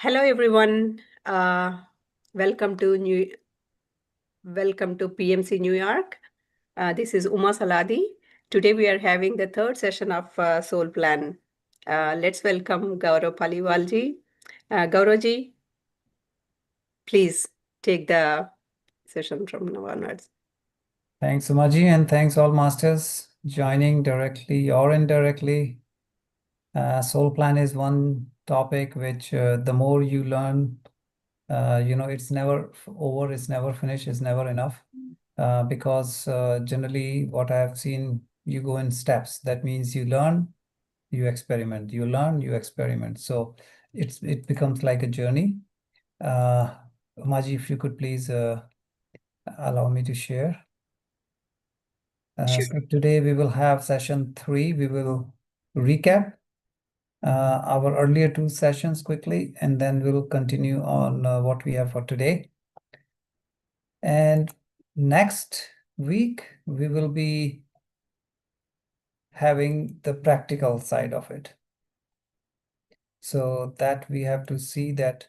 Hello, everyone. Welcome to PMC New York. This is Uma Saladi. Today we are having the third session of Soul Plan. Let's welcome Gaurav Paliwalji. Gauravji, please take the session from now onwards. Thanks, Umaji, and thanks all masters joining directly or indirectly. Soul plan is one topic which the more you learn, it's never over, it's never finished, it's never enough. Because generally what I have seen, you go in steps. That means you learn, you experiment, you learn, you experiment. So it becomes like a journey. Umaji, if you could please allow me to share. Sure. So today we will have session 3. We will recap our earlier 2 sessions quickly, and then we'll continue on what we have for today. And next week, we will be having the practical side of it. So that we have to see that,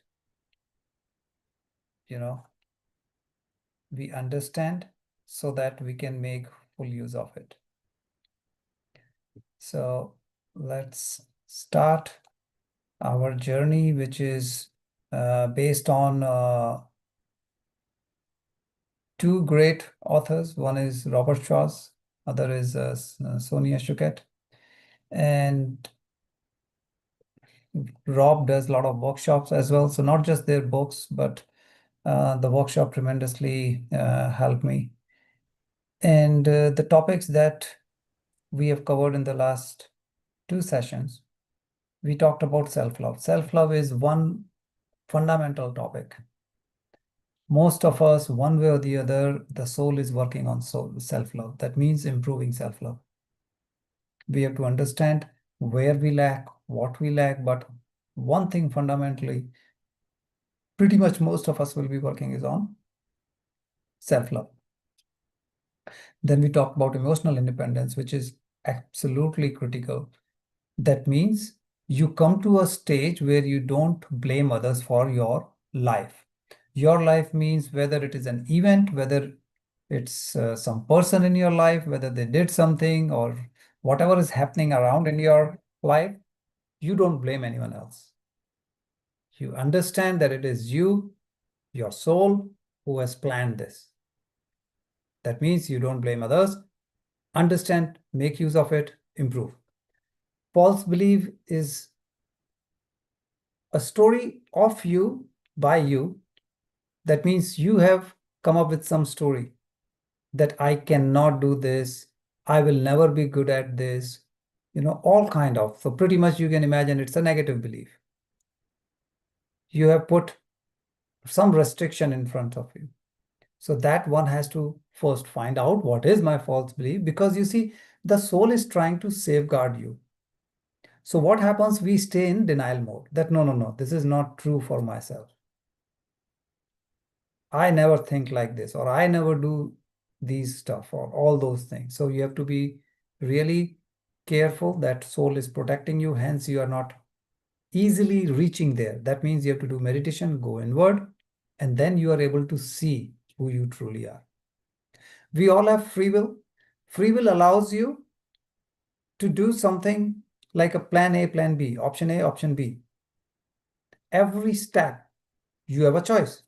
we understand so that we can make full use of it. So let's start our journey, which is based on 2 great authors. One is Robert Schwartz, other is Sonia Choquette. And Rob does a lot of workshops as well. So not just their books, but the workshop tremendously helped me. And the topics that we have covered in the last 2 sessions, we talked about self-love. Self-love is one fundamental topic. Most of us, one way or the other, the soul is working on self-love. That means improving self-love. We have to understand where we lack, what we lack, but one thing fundamentally, pretty much most of us will be working is on self-love. Then we talk about emotional independence, which is absolutely critical. That means you come to a stage where you don't blame others for your life. Your life means whether it is an event, whether it's some person in your life, whether they did something or whatever is happening around in your life, you don't blame anyone else. You understand that it is you, your soul, who has planned this. That means you don't blame others. Understand, make use of it, improve. False belief is a story of you by you. That means you have come up with some story that I cannot do this, I will never be good at this, all kind of. So pretty much you can imagine it's a negative belief. You have put some restriction in front of you. So that one has to first find out what is my false belief, because you see, the soul is trying to safeguard you. So what happens? We stay in denial mode that no, this is not true for myself. I never think like this, or I never do these stuff, or all those things. So you have to be really careful that soul is protecting you. Hence, you are not easily reaching there. That means you have to do meditation, go inward, and then you are able to see who you truly are. We all have free will. Free will allows you to do something like a plan A, plan B, option A, option B. Every step, you have a choice.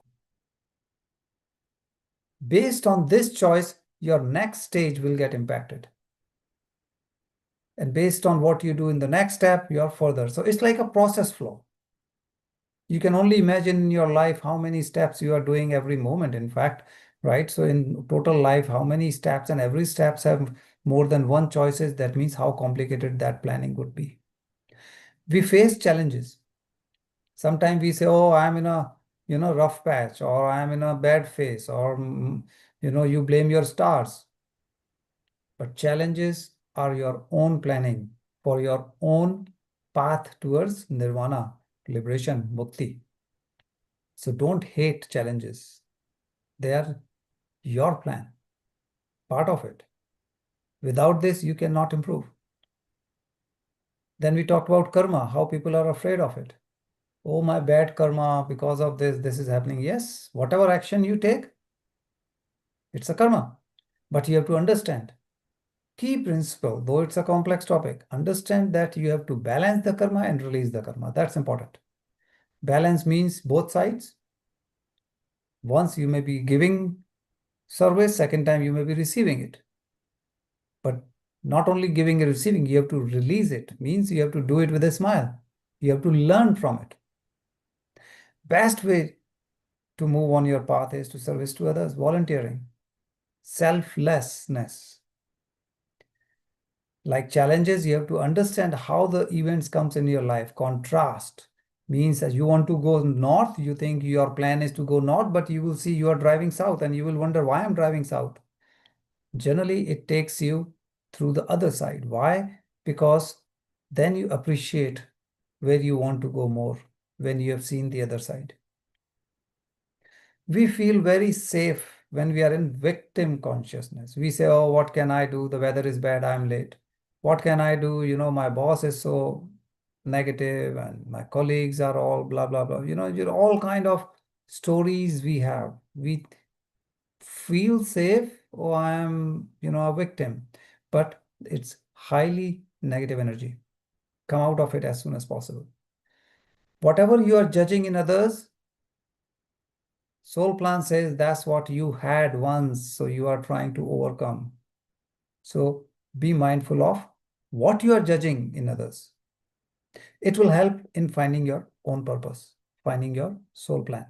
Based on this choice, your next stage will get impacted. And based on what you do in the next step, you're further. So it's like a process flow. You can only imagine in your life how many steps you are doing every moment, in fact, right? So in total life, how many steps, and every steps have more than one choices. That means how complicated that planning would be. We face challenges. Sometimes we say, oh, I'm in a rough patch, or I'm in a bad phase, or you blame your stars. But challenges are your own planning for your own path towards nirvana, liberation, mukti. So don't hate challenges. They are your plan, part of it. Without this, you cannot improve. Then we talked about karma, how people are afraid of it. oh, my bad karma, because of this is happening. Yes, whatever action you take, it's a karma. But you have to understand. Key principle, though it's a complex topic, understand that you have to balance the karma and release the karma. That's important. Balance means both sides. Once you may be giving service, second time you may be receiving it. But not only giving and receiving, you have to release it. Means you have to do it with a smile. You have to learn from it. Best way to move on your path is to service to others, volunteering, selflessness. Like challenges, you have to understand how the events comes in your life. Contrast means that you want to go north, you think your plan is to go north, but you will see you are driving south and you will wonder why I'm driving south. Generally, it takes you through the other side. Why? Because then you appreciate where you want to go more when you have seen the other side. We feel very safe when we are in victim consciousness. We say, oh, what can I do? The weather is bad, I'm late. What can I do? My boss is so negative and my colleagues are all blah, blah, blah. All kind of stories we have. We feel safe, oh, I'm, a victim. But it's highly negative energy. Come out of it as soon as possible. Whatever you are judging in others, Soul Plan says that's what you had once, so you are trying to overcome. So be mindful of what you are judging in others. It will help in finding your own purpose, finding your soul plan.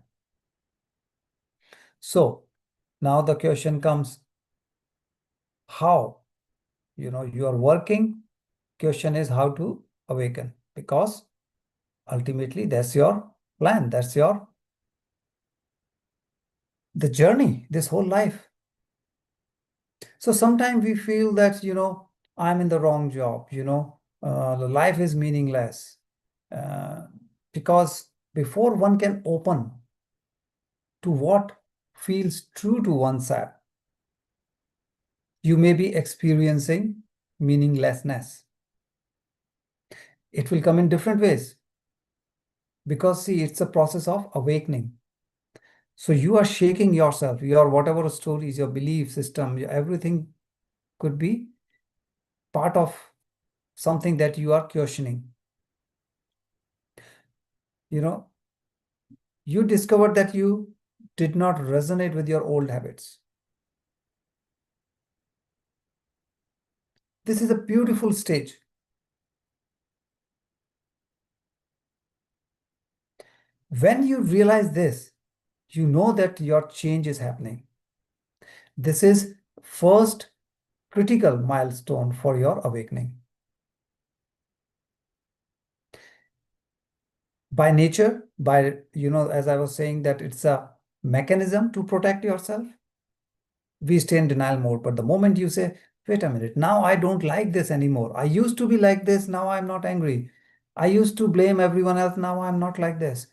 So now the question comes, how? You are working. Question is how to awaken, because ultimately that's your plan. That's the journey, this whole life. So sometimes we feel that, I'm in the wrong job, the life is meaningless. Uh, because before one can open to what feels true to oneself, you may be experiencing meaninglessness. It will come in different ways because, see, it's a process of awakening. So you are shaking yourself, your whatever stories, your belief system, everything could be part of something that you are questioning. You discovered that you did not resonate with your old habits. This is a beautiful stage. When you realize this, you know that your change is happening. This is first critical milestone for your awakening. By nature, as I was saying, that it's a mechanism to protect yourself, we stay in denial mode. But the moment you say, wait a minute, now I don't like this anymore. I used to be like this, now I'm not angry. I used to blame everyone else, now I'm not like this.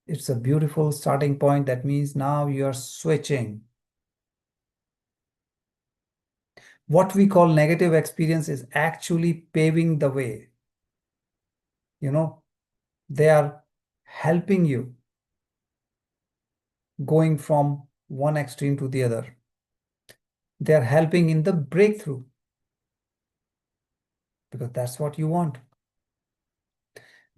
It's a beautiful starting point. That means now you're switching. What we call negative experience is actually paving the way. They are helping you going from one extreme to the other. They are helping in the breakthrough because that's what you want.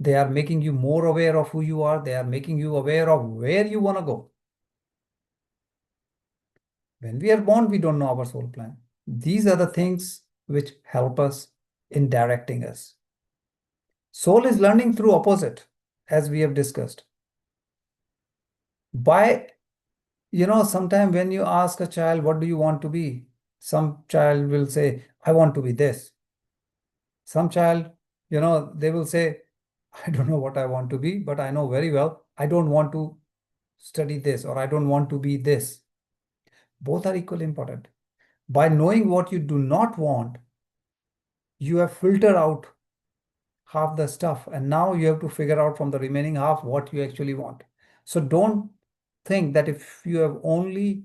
They are making you more aware of who you are. They are making you aware of where you want to go. When we are born, we don't know our soul plan. These are the things which help us in directing us. Soul is learning through opposite, as we have discussed. Sometime when you ask a child, what do you want to be? Some child will say, I want to be this. Some child, they will say, I don't know what I want to be, but I know very well, I don't want to study this or I don't want to be this. Both are equally important. By knowing what you do not want, you have filtered out half the stuff, and now you have to figure out from the remaining half what you actually want. So don't think that if you have only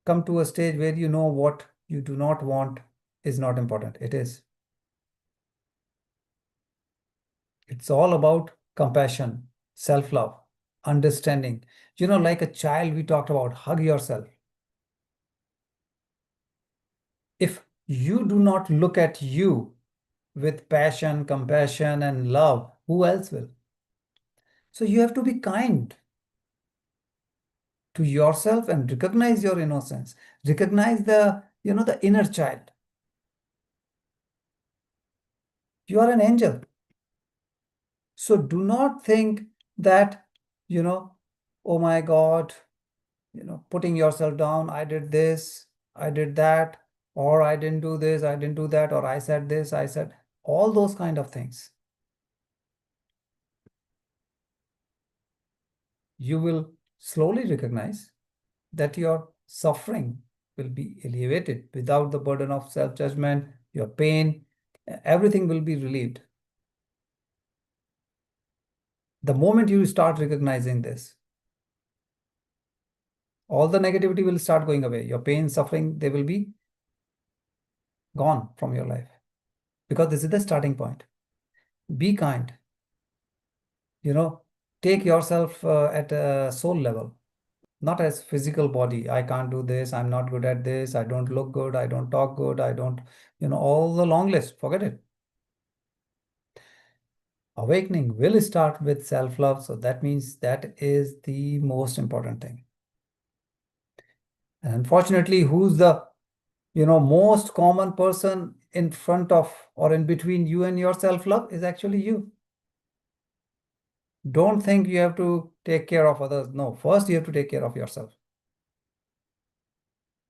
come to a stage where you know what you do not want is not important. It is. It's all about compassion. self-love, understanding. Like a child, we talked about, hug yourself. If you do not look at you with passion, compassion, and love, who else will? So you have to be kind to yourself and recognize your innocence. Recognize the inner child. You are an angel. So do not think that, you know, oh my God, putting yourself down, I did this, I did that, or I didn't do this, I didn't do that, or I said this, I said all those kind of things. You will slowly recognize that your suffering will be alleviated without the burden of self-judgment, your pain, everything will be relieved. The moment you start recognizing this, all the negativity will start going away. Your pain, suffering, they will be gone from your life because this is the starting point. Be kind, you know, take yourself at a soul level, not as physical body. I can't do this. I'm not good at this. I don't look good. I don't talk good. I don't, all the long list. Forget it. Awakening will start with self-love. So that means that is the most important thing. And unfortunately, who's the, most common person in front of or in between you and your self-love is actually you. Don't think you have to take care of others. No, first you have to take care of yourself.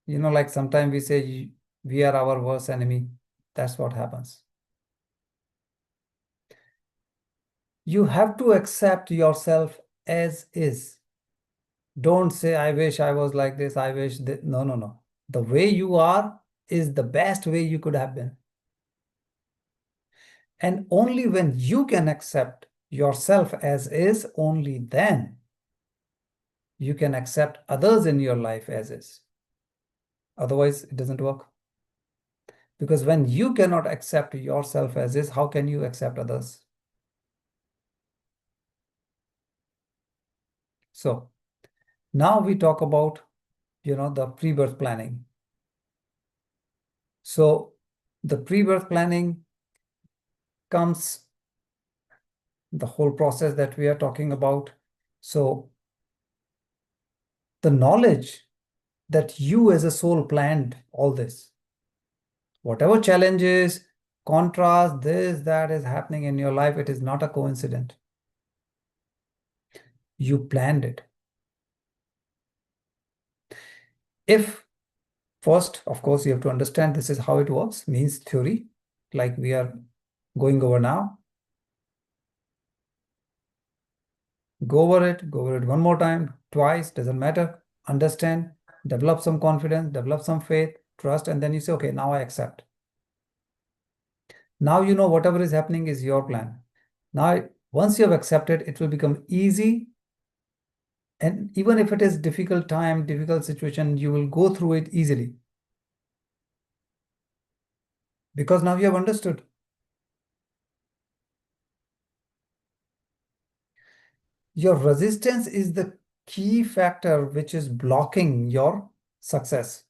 Like sometimes we say we are our worst enemy. That's what happens. You have to accept yourself as is. Don't say, I wish I was like this. I wish that. No, no, no. The way you are is the best way you could have been. And only when you can accept yourself as is, only then you can accept others in your life as is. Otherwise, it doesn't work. Because when you cannot accept yourself as is, how can you accept others? So now we talk about, the pre-birth planning. So the pre-birth planning comes the whole process that we are talking about. So the knowledge that you as a soul planned all this, whatever challenges, contrast, this, that is happening in your life, it is not a coincidence. You planned it. If first, of course, you have to understand this is how it works, means theory, like we are going over now. Go over it one more time, twice, doesn't matter. Understand, develop some confidence, develop some faith, trust, and then you say, okay, now I accept. Now you know whatever is happening is your plan. Now, once you have accepted, it will become easy. And even if it is difficult time, difficult situation, you will go through it easily. Because now you have understood. Your resistance is the key factor which is blocking your success.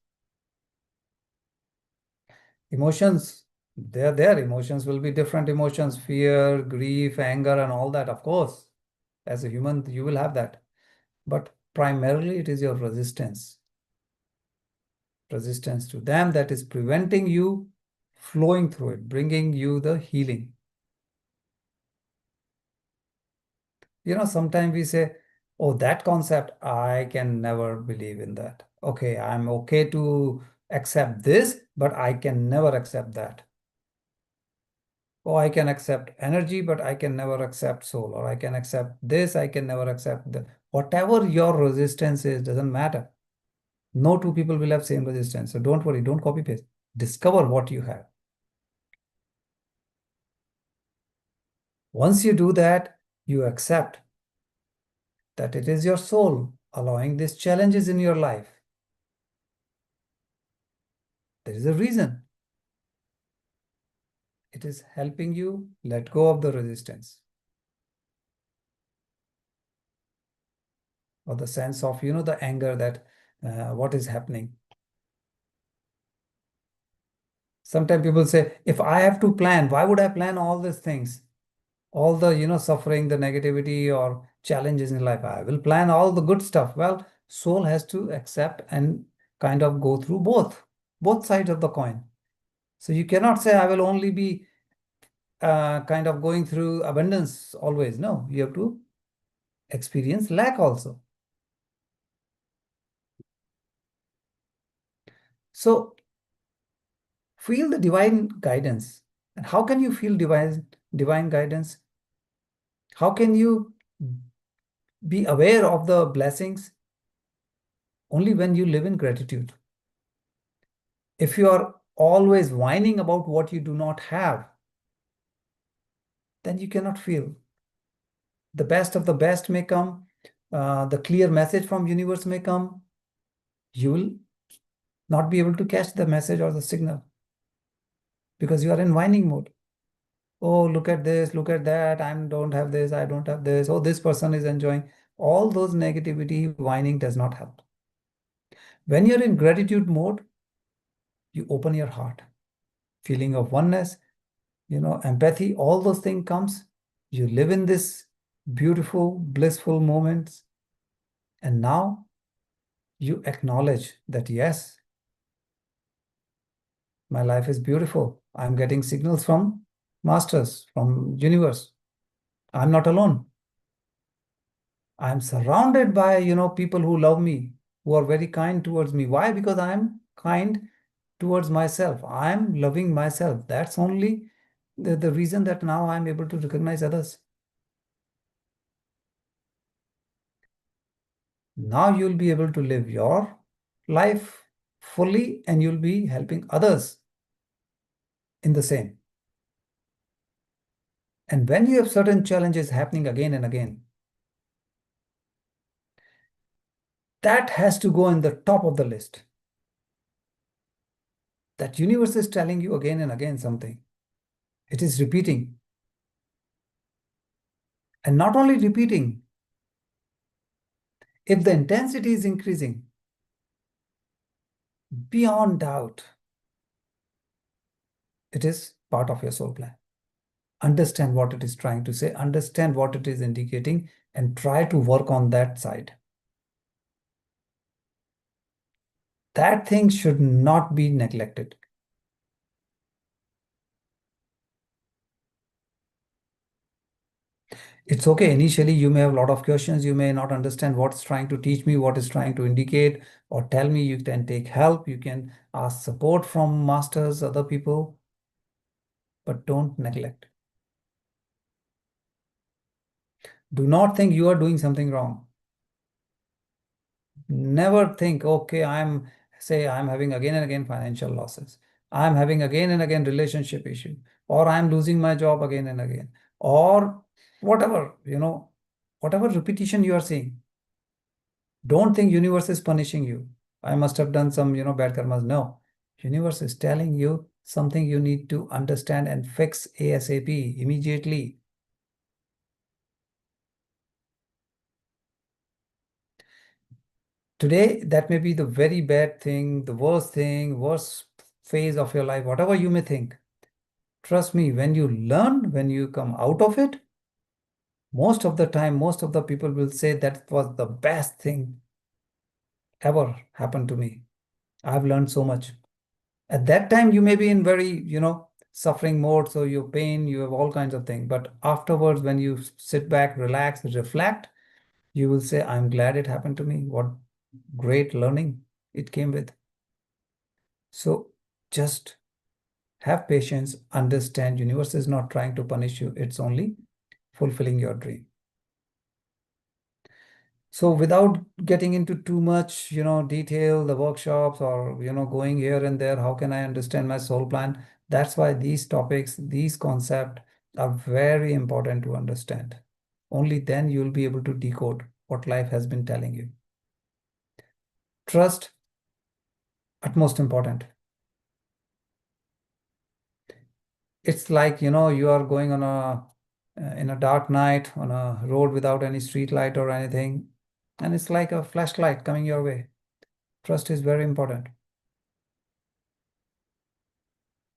Emotions, they're there. Emotions will be different emotions, fear, grief, anger, and all that. Of course, as a human, you will have that. But primarily, it is your resistance. Resistance to them that is preventing you flowing through it, bringing you the healing. Sometimes we say, oh, that concept, I can never believe in that. Okay, I'm okay to accept this, but I can never accept that. Oh, I can accept energy, but I can never accept soul. Or I can accept this, I can never accept that. Whatever your resistance is, doesn't matter. No two people will have same resistance. So don't worry, don't copy paste. Discover what you have. Once you do that, you accept that it is your soul allowing these challenges in your life. There is a reason. It is helping you let go of the resistance. or the sense of, the anger that what is happening. Sometimes people say, if I have to plan, why would I plan all these things? All the, suffering, the negativity or challenges in life. I will plan all the good stuff. Well, soul has to accept and kind of go through both sides of the coin. So you cannot say, I will only be kind of going through abundance always. No, you have to experience lack also. So feel the divine guidance. And how can you feel divine guidance? How can you be aware of the blessings? Only when you live in gratitude. If you are always whining about what you do not have, then you cannot feel. The best of the best may come, the clear message from universe may come. You will not be able to catch the message or the signal because you are in whining mode. Oh, look at this, look at that. I don't have this, I don't have this. Oh, this person is enjoying. All those negativity, whining does not help. When you're in gratitude mode, you open your heart. Feeling of oneness, empathy, all those things comes. You live in this beautiful, blissful moments. And now you acknowledge that, yes, my life is beautiful. I'm getting signals from masters, from universe. I'm not alone. I'm surrounded by, people who love me, who are very kind towards me. Why? Because I'm kind towards myself. I'm loving myself. That's only the reason that now I'm able to recognize others. Now you'll be able to live your life fully and you'll be helping others in the same. And when you have certain challenges happening again and again, that has to go in the top of the list. That universe is telling you again and again something. It is repeating. And not only repeating, if the intensity is increasing, beyond doubt, it is part of your soul plan. Understand what it is trying to say, understand what it is indicating, and try to work on that side. That thing should not be neglected. It's okay. Initially, you may have a lot of questions. You may not understand what's trying to teach me, what is trying to indicate, or tell me. You can take help. You can ask support from masters, other people, but don't neglect. Do not think you are doing something wrong. Never think, okay, I'm having again and again financial losses. I'm having again and again relationship issue, or I'm losing my job again and again, or whatever, whatever repetition you are seeing. Don't think universe is punishing you. I must have done some, bad karmas. No, universe is telling you something you need to understand and fix ASAP, immediately. Today, that may be the very bad thing, worst phase of your life, whatever you may think. Trust me, when you learn, when you come out of it, most of the time, most of the people will say that was the best thing ever happened to me. I've learned so much. At that time, you may be in very, suffering mode, so you pain, you have all kinds of things. But afterwards, when you sit back, relax, reflect, you will say, I'm glad it happened to me. What great learning it came with. So just have patience, understand universe is not trying to punish you. It's only fulfilling your dream. So without getting into too much, detail, the workshops or, going here and there, how can I understand my soul plan? That's why these topics, these concepts are very important to understand. Only then you'll be able to decode what life has been telling you. Trust, utmost important. It's like, you are going on in a dark night on a road without any street light or anything. and it's like a flashlight coming your way. Trust is very important.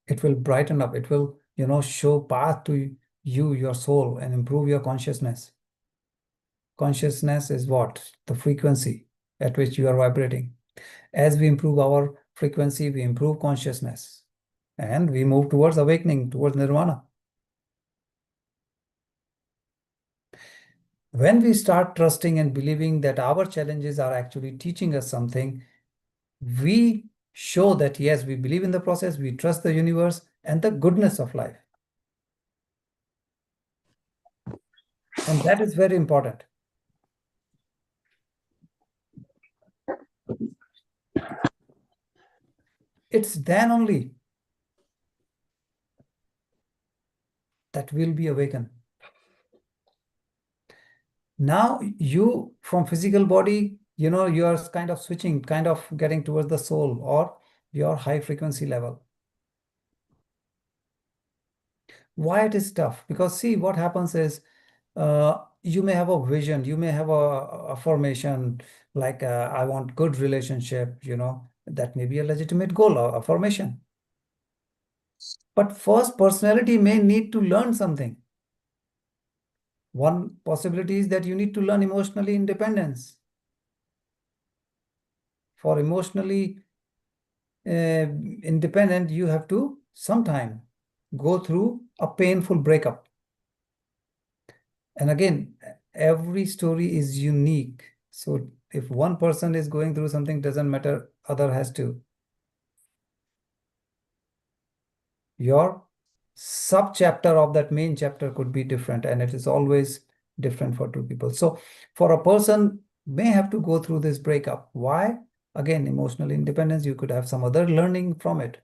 It will brighten up. It will, show path to you, your soul, and improve your consciousness. Consciousness is what? The frequency at which you are vibrating. As we improve our frequency, we improve consciousness, and we move towards awakening, towards nirvana. When we start trusting and believing that our challenges are actually teaching us something, we show that yes, we believe in the process, we trust the universe and the goodness of life. And that is very important. It's then only that we'll be awakened. Now you, from physical body, you are kind of switching, kind of getting towards the soul or your high frequency level. Why it is tough? Because see, what happens is you may have a vision, you may have a formation like I want good relationship, that may be a legitimate goal or a formation. But first, personality may need to learn something. One possibility is that you need to learn emotionally independence. For emotionally independent, you have to sometime go through a painful breakup. And again, every story is unique. So if one person is going through something, doesn't matter, other has to. Your sub-chapter of that main chapter could be different, and it is always different for two people. So for a person may have to go through this breakup. Why? Again, emotional independence, you could have some other learning from it.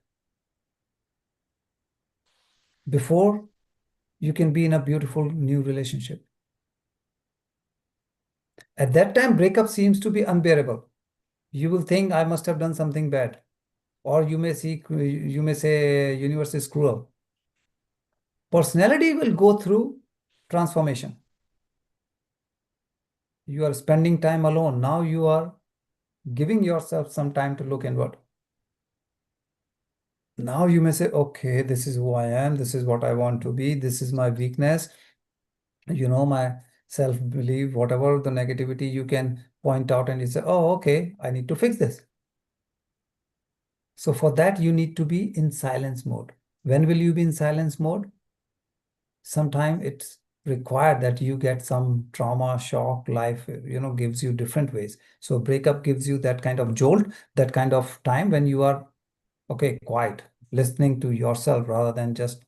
Before you can be in a beautiful new relationship. At that time, breakup seems to be unbearable. You will think I must have done something bad. Or you may say universe is cruel. Personality will go through transformation. You are spending time alone. Now you are giving yourself some time to look inward. Now you may say, okay, this is who I am. This is what I want to be. This is my weakness. My self-belief, whatever the negativity you can point out, and you say, oh, okay, I need to fix this. So for that, you need to be in silence mode. When will you be in silence mode? Sometime it's required that you get some trauma, shock, life, gives you different ways. So breakup gives you that kind of jolt, that kind of time when you are, okay, quiet, listening to yourself rather than just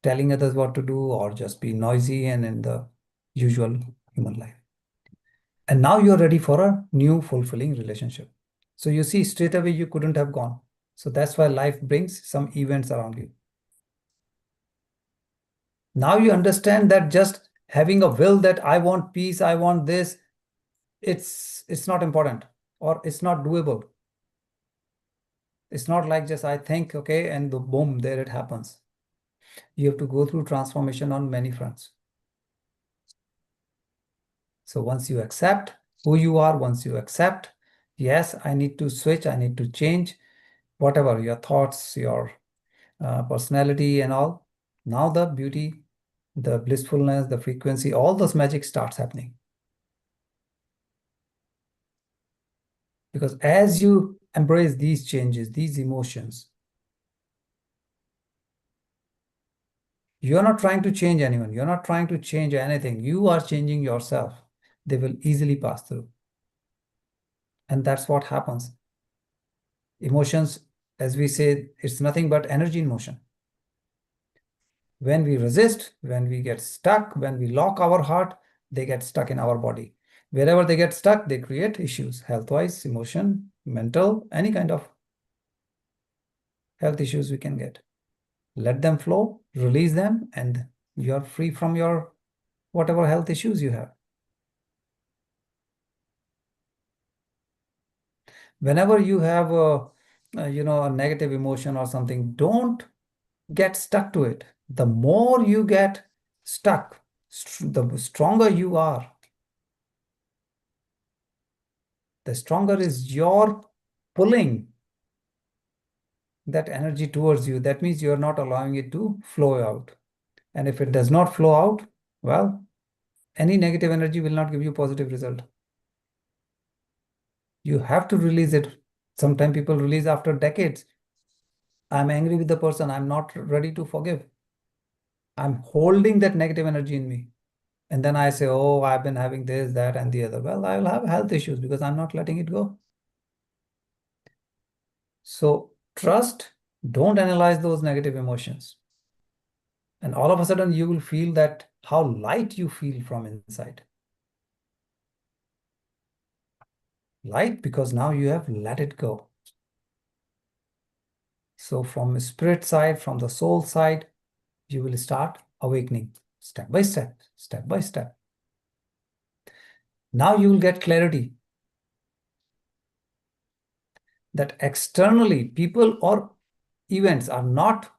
telling others what to do or just be noisy and in the usual human life. And now you're ready for a new fulfilling relationship. So you see, straight away you couldn't have gone. So that's why life brings some events around you. Now you understand that just having a will that I want peace, I want this, it's not important or it's not doable. It's not like just I think, okay, and the boom, there it happens. You have to go through transformation on many fronts. So once you accept who you are, once you accept, yes, I need to switch, I need to change, whatever your thoughts, your personality and all, now the beauty, the blissfulness, the frequency, all those magic starts happening. Because as you embrace these changes, these emotions, you're not trying to change anyone. You're not trying to change anything. You are changing yourself. They will easily pass through. And that's what happens. Emotions, as we say, it's nothing but energy in motion. When we resist, when we get stuck, when we lock our heart, they get stuck in our body. Wherever they get stuck, they create issues, health-wise, emotion, mental, any kind of health issues we can get. Let them flow, release them, and you're free from your whatever health issues you have. Whenever you have a negative emotion or something, don't get stuck to it. The more you get stuck, the stronger you are. the stronger is your pulling that energy towards you. That means you're not allowing it to flow out. And if it does not flow out, well, any negative energy will not give you positive result. You have to release it. Sometimes people release after decades. I'm angry with the person. I'm not ready to forgive. I'm holding that negative energy in me. And then I say, oh, I've been having this, that, and the other. Well, I will have health issues because I'm not letting it go. So trust, don't analyze those negative emotions. And all of a sudden, you will feel that how light you feel from inside. Light because now you have let it go. So from the spirit side, from the soul side, you will start awakening step by step, step by step. Now you will get clarity that externally people or events are not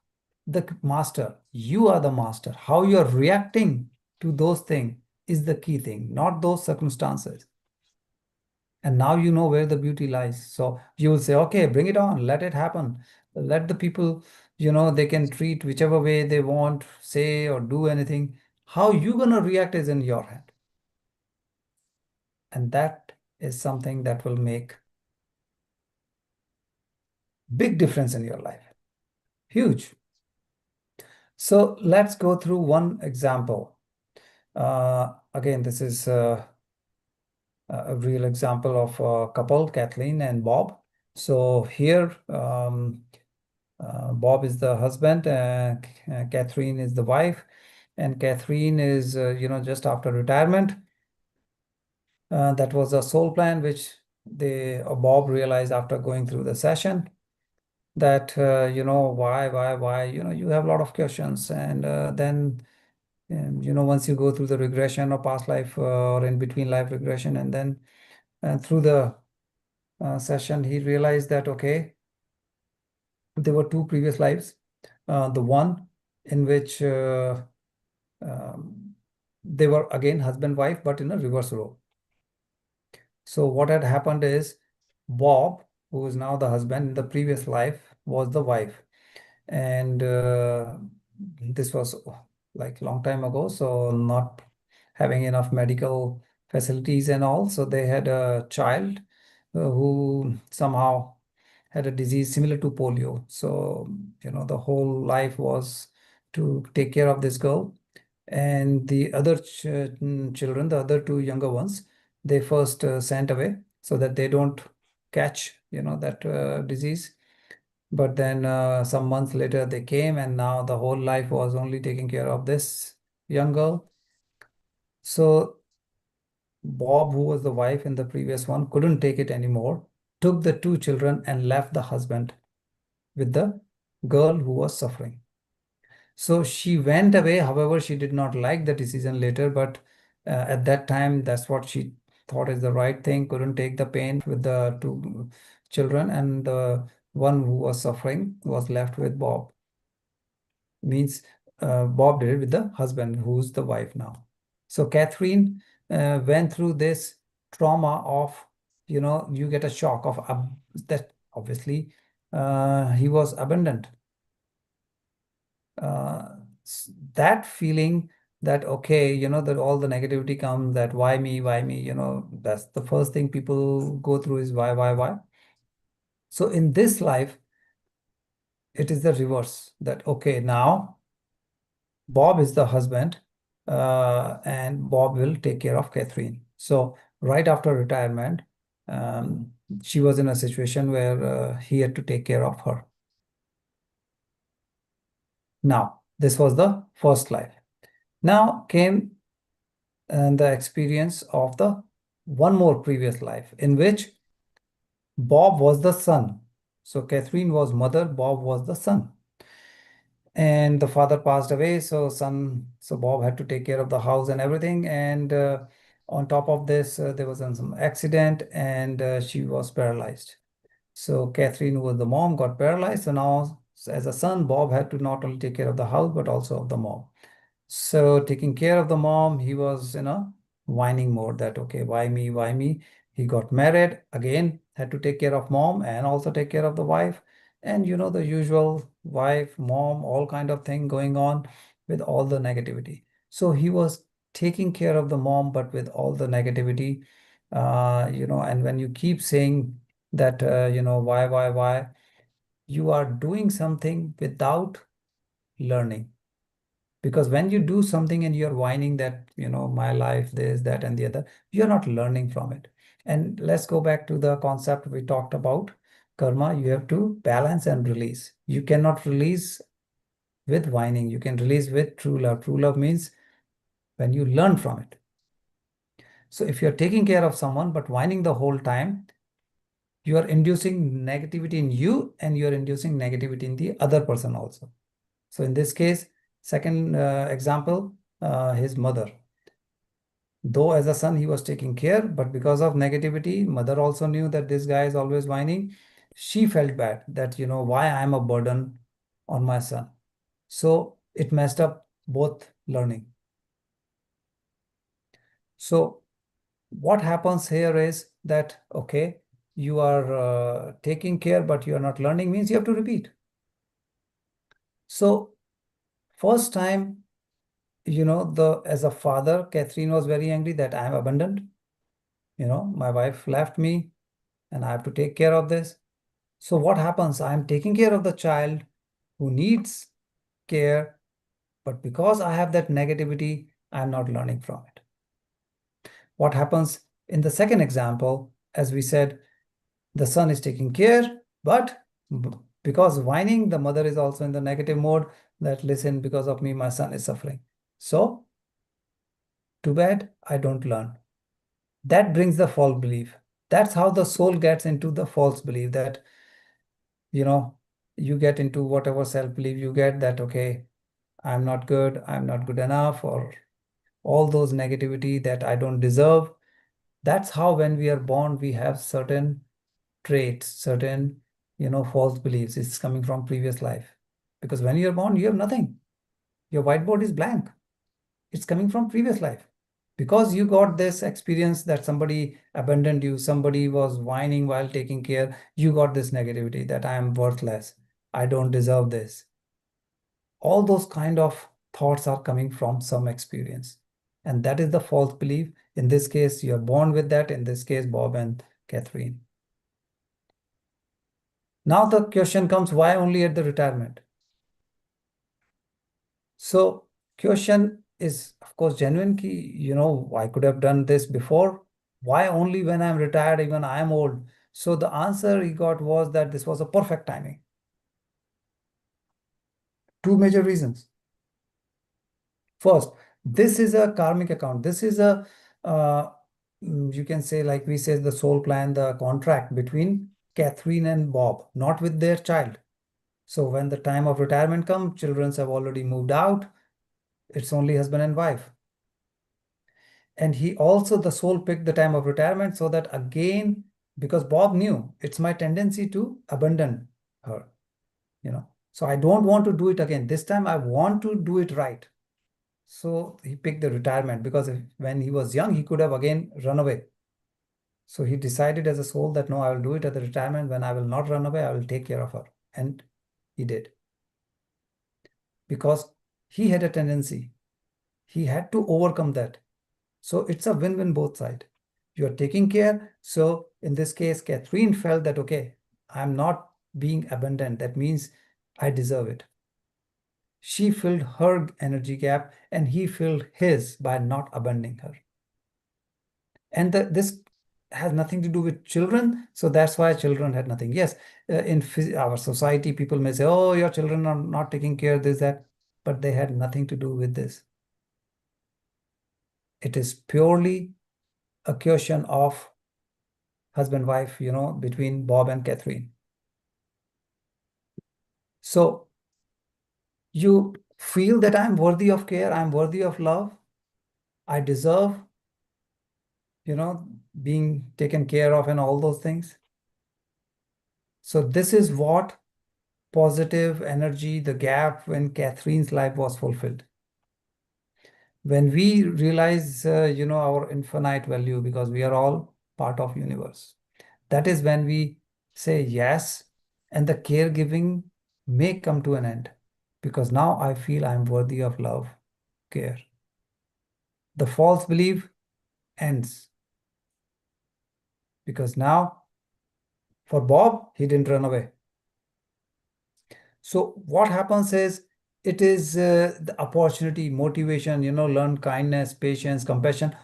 the master. You are the master. How you're reacting to those things is the key thing, not those circumstances. And now you know where the beauty lies. So you will say, okay, bring it on, let it happen. Let the people, they can treat whichever way they want, say or do anything. How you gonna react is in your hand. And that is something that will make big difference in your life. Huge. So let's go through one example. Again, this is a real example of a couple, Kathleen and Bob. So here, Bob is the husband, Catherine is the wife, and Catherine is, just after retirement. That was a soul plan, which Bob realized after going through the session that, why, you have a lot of questions. And then, once you go through the regression or past life or in between life regression, and then through the session, he realized that, okay, there were two previous lives. The one in which they were again husband-wife, but in a reverse role. So what had happened is Bob, who is now the husband, in the previous life was the wife. And this was like long time ago, so not having enough medical facilities and all. So they had a child who somehow had a disease similar to polio. So, the whole life was to take care of this girl. And the other children, the other two younger ones, they first sent away so that they don't catch, that disease. But then some months later they came, and now the whole life was only taking care of this young girl. So Bob, who was the wife in the previous one, couldn't take it anymore, took the two children and left the husband with the girl who was suffering. So she went away. However, she did not like the decision later, but at that time, that's what she thought is the right thing. Couldn't take the pain with the two children, and the one who was suffering was left with Bob. Means Bob did it with the husband, who's the wife now. So Catherine went through this trauma of, you get a shock of that obviously he was abandoned. That feeling that, okay, that all the negativity comes, that why me, that's the first thing people go through is why. So in this life, it is the reverse that, okay, now Bob is the husband, and Bob will take care of Catherine. So right after retirement, she was in a situation where he had to take care of her. Now, this was the first life. Now came the experience of the one more previous life in which Bob was the son. So Catherine was mother, Bob was the son. And the father passed away, so Bob had to take care of the house and everything. And on top of this, there was some accident, and she was paralyzed. So Catherine, who was the mom, got paralyzed. So now, as a son, Bob had to not only take care of the house, but also of the mom. So taking care of the mom, he was in a whining mode that, okay, why me, why me? He got married, again, had to take care of mom and also take care of the wife. And the usual wife, mom, all kind of thing going on with all the negativity. So he was taking care of the mom, but with all the negativity, and when you keep saying that, why, you are doing something without learning. Because when you do something and you're whining that, my life, this, that, and the other, you're not learning from it. And let's go back to the concept we talked about karma. You have to balance and release. You cannot release with whining. You can release with true love. True love means when you learn from it. So if you're taking care of someone but whining the whole time, you are inducing negativity in you and you're inducing negativity in the other person also. So in this case, second example, his mother. Though as a son, he was taking care, but because of negativity, mother also knew that this guy is always whining. She felt bad that, why I'm a burden on my son. So it messed up both learning. So what happens here is that, okay, you are taking care, but you are not learning means you have to repeat. So first time, as a father, Catherine was very angry that I am abandoned. My wife left me and I have to take care of this. So what happens? I am taking care of the child who needs care, but because I have that negativity, I am not learning from it. What happens in the second example, as we said, the son is taking care, but because whining, the mother is also in the negative mode that, listen, because of me, my son is suffering. So too bad, I don't learn. That brings the false belief. That's how the soul gets into the false belief that, you get into whatever self-belief you get that, okay, I'm not good, I'm not good enough, or all those negativity that I don't deserve. That's how when we are born, we have certain traits, certain, false beliefs. It's coming from previous life. Because when you're born, you have nothing. Your whiteboard is blank. It's coming from previous life. Because you got this experience that somebody abandoned you, somebody was whining while taking care, you got this negativity that I am worthless, I don't deserve this. All those kind of thoughts are coming from some experience. And that is the false belief. In this case, you're born with that. In this case, Bob and Catherine. Now the question comes, why only at the retirement? So question is, of course, genuine. I could have done this before. Why only when I'm retired, even I'm old? So the answer he got was that this was a perfect timing. Two major reasons. First, this is a karmic account. This is uh, you can say, like we say, the soul plan, the contract between Catherine and Bob, not with their child. So when the time of retirement comes, children have already moved out. It's only husband and wife. And he also, the soul picked the time of retirement so that again, because Bob knew it's my tendency to abandon her, So I don't want to do it again. This time I want to do it right. So he picked the retirement because when he was young, he could have again run away. So he decided as a soul that no, I will do it at the retirement. When I will not run away, I will take care of her. And he did. Because he had a tendency. He had to overcome that. So it's a win-win both sides. You're taking care. So in this case, Catherine felt that, okay, I'm not being abandoned. That means I deserve it. She filled her energy gap and he filled his by not abandoning her. And this has nothing to do with children. So that's why children had nothing. Yes, in our society, people may say, oh, your children are not taking care of this, that, but they had nothing to do with this. It is purely a question of husband, wife, between Bob and Catherine. So you feel that I'm worthy of care, I'm worthy of love, I deserve, being taken care of and all those things. So this is what positive energy, the gap when Catherine's life was fulfilled. When we realize, our infinite value, because we are all part of universe. That is when we say yes, and the caregiving may come to an end because now I feel I'm worthy of love, care. The false belief ends because now for Bob, he didn't run away. So what happens is it is the opportunity, motivation, learn kindness, patience, compassion.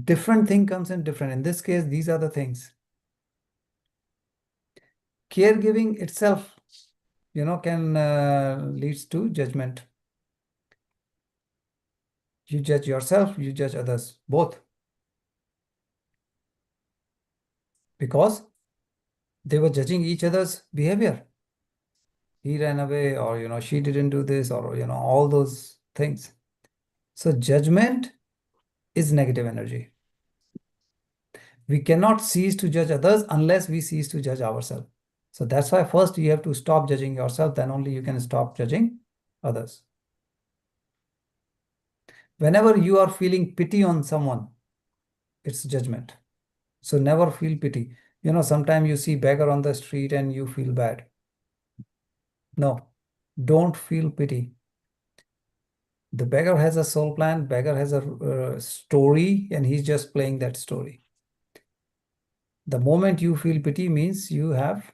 Different thing comes in different. In this case, these are the things. Caregiving itself, can leads to judgment. You judge yourself, you judge others, both. Because they were judging each other's behavior. He ran away, or, she didn't do this, or, all those things. So judgment is negative energy. We cannot cease to judge others unless we cease to judge ourselves. So that's why first you have to stop judging yourself, then only you can stop judging others. Whenever you are feeling pity on someone, it's judgment. So never feel pity. Sometimes you see beggar on the street and you feel bad. No, don't feel pity. The beggar has a soul plan, beggar has a story, and he's just playing that story. The moment you feel pity means you have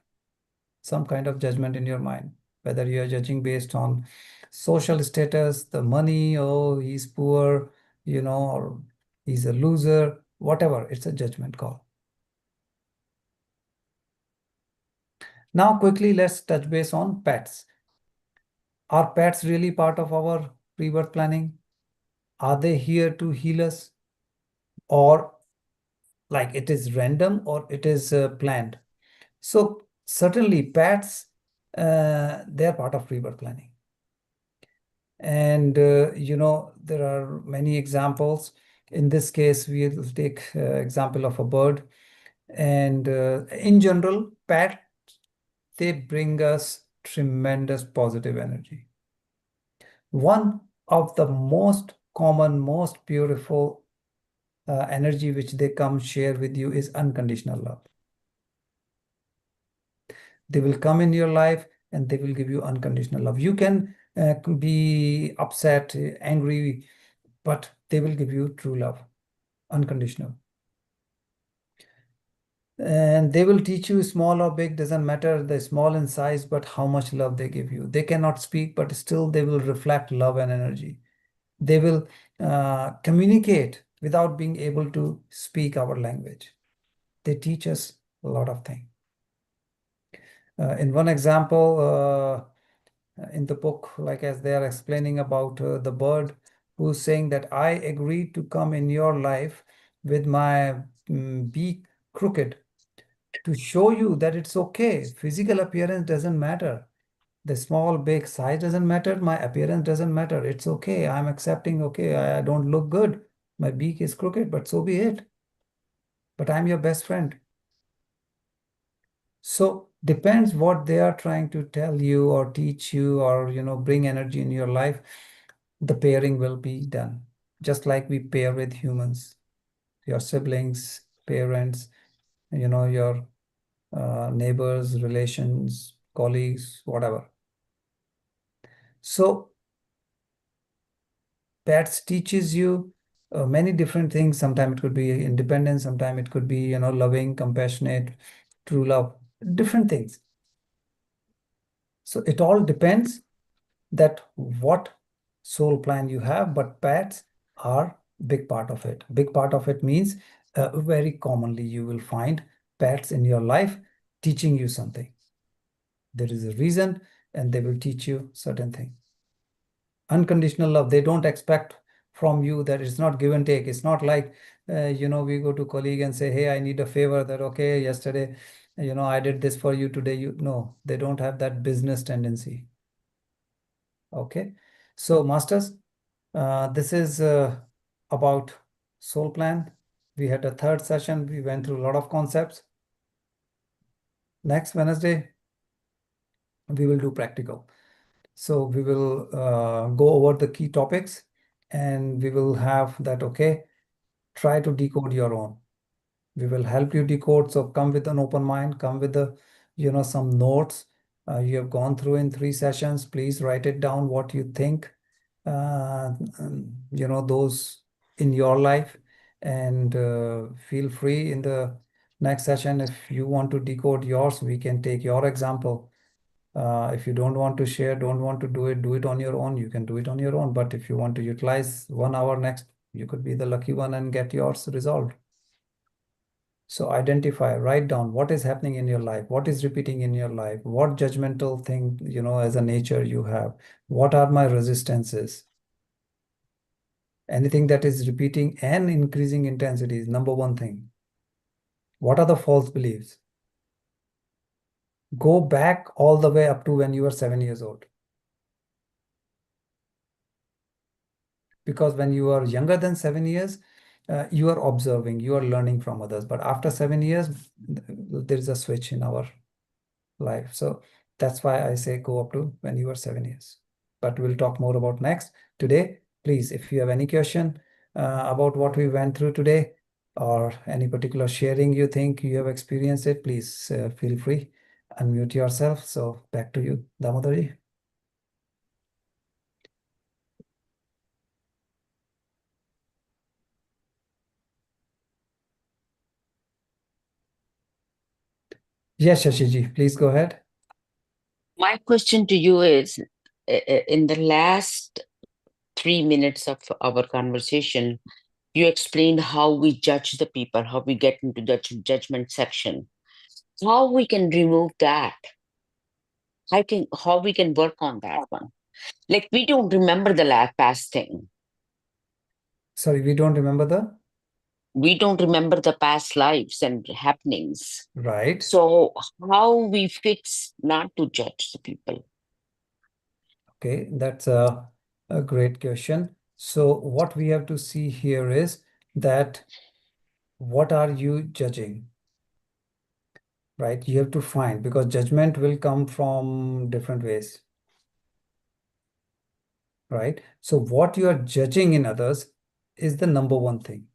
some kind of judgment in your mind, whether you are judging based on social status, the money, oh, he's poor, or he's a loser, whatever, it's a judgment call. Now, quickly, let's touch base on pets. Are pets really part of our pre-birth planning? Are they here to heal us? Or like it is random or it is planned? So certainly pets, they are part of pre-birth planning. And, there are many examples. In this case, we will take example of a bird. And in general, pets, they bring us tremendous positive energy. One of the most common, most beautiful energy which they come share with you is unconditional love. They will come in your life and they will give you unconditional love. You can be upset, angry, but they will give you true love, unconditional. And they will teach you small or big, doesn't matter the small in size, but how much love they give you. They cannot speak, but still they will reflect love and energy. They will communicate without being able to speak our language. They teach us a lot of things. In one example, in the book, like as they are explaining about the bird who's saying that I agreed to come in your life with my beak crooked to show you that it's okay. Physical appearance doesn't matter. The small, big size doesn't matter. My appearance doesn't matter. It's okay. I'm accepting, okay, I don't look good. My beak is crooked, but so be it. But I'm your best friend. So depends what they are trying to tell you or teach you or bring energy in your life, the pairing will be done. Just like we pair with humans, your siblings, parents, your neighbors, relations, colleagues, whatever. So pets teaches you many different things. Sometimes it could be independence, sometimes it could be loving, compassionate, true love, different things. So it all depends that what soul plan you have, but pets are big part of it. Big part of it means very commonly you will find pets in your life teaching you something. There is a reason and they will teach you certain things. Unconditional love, they don't expect from you that it's not give and take. It's not like, we go to colleague and say, hey, I need a favor that, okay, yesterday, I did this for you today. No, they don't have that business tendency. Okay. So masters, this is about soul plan. We had a third session. We went through a lot of concepts. Next Wednesday, we will do practical. So we will go over the key topics and we will have that, okay, try to decode your own. We will help you decode. So come with an open mind, come with some notes you have gone through in 3 sessions. Please write it down what you think, those in your life, and feel free in the next session. If you want to decode yours, we can take your example. If you don't want to share, don't want to do it on your own. You can do it on your own. But if you want to utilize 1 hour next, you could be the lucky one and get yours resolved. So identify, write down what is happening in your life, what is repeating in your life, what judgmental thing, as a nature you have, what are my resistances. Anything that is repeating and increasing intensity is number one thing. What are the false beliefs? Go back all the way up to when you were 7 years old. Because when you are younger than 7 years, you are observing, you are learning from others. But after 7 years, there is a switch in our life. So that's why I say go up to when you are 7 years. But we'll talk more about next. Today, please, if you have any question about what we went through today, or any particular sharing you think you have experienced it, please feel free, unmute yourself. So back to you, Damodarji. Yes, Shashiji, please go ahead. My question to you is, in the last 3 minutes of our conversation, you explained how we judge the people, how we get into the judgment section, how we can remove that, how we can work on that one. Like, we don't remember the past thing. Sorry, we don't remember We don't remember the past lives and happenings. right. So how we fix not to judge the people? Okay, that's a great question. So what we have to see here is that what are you judging, right? You have to find, because judgment will come from different ways, right? So what you are judging in others is the number one thing.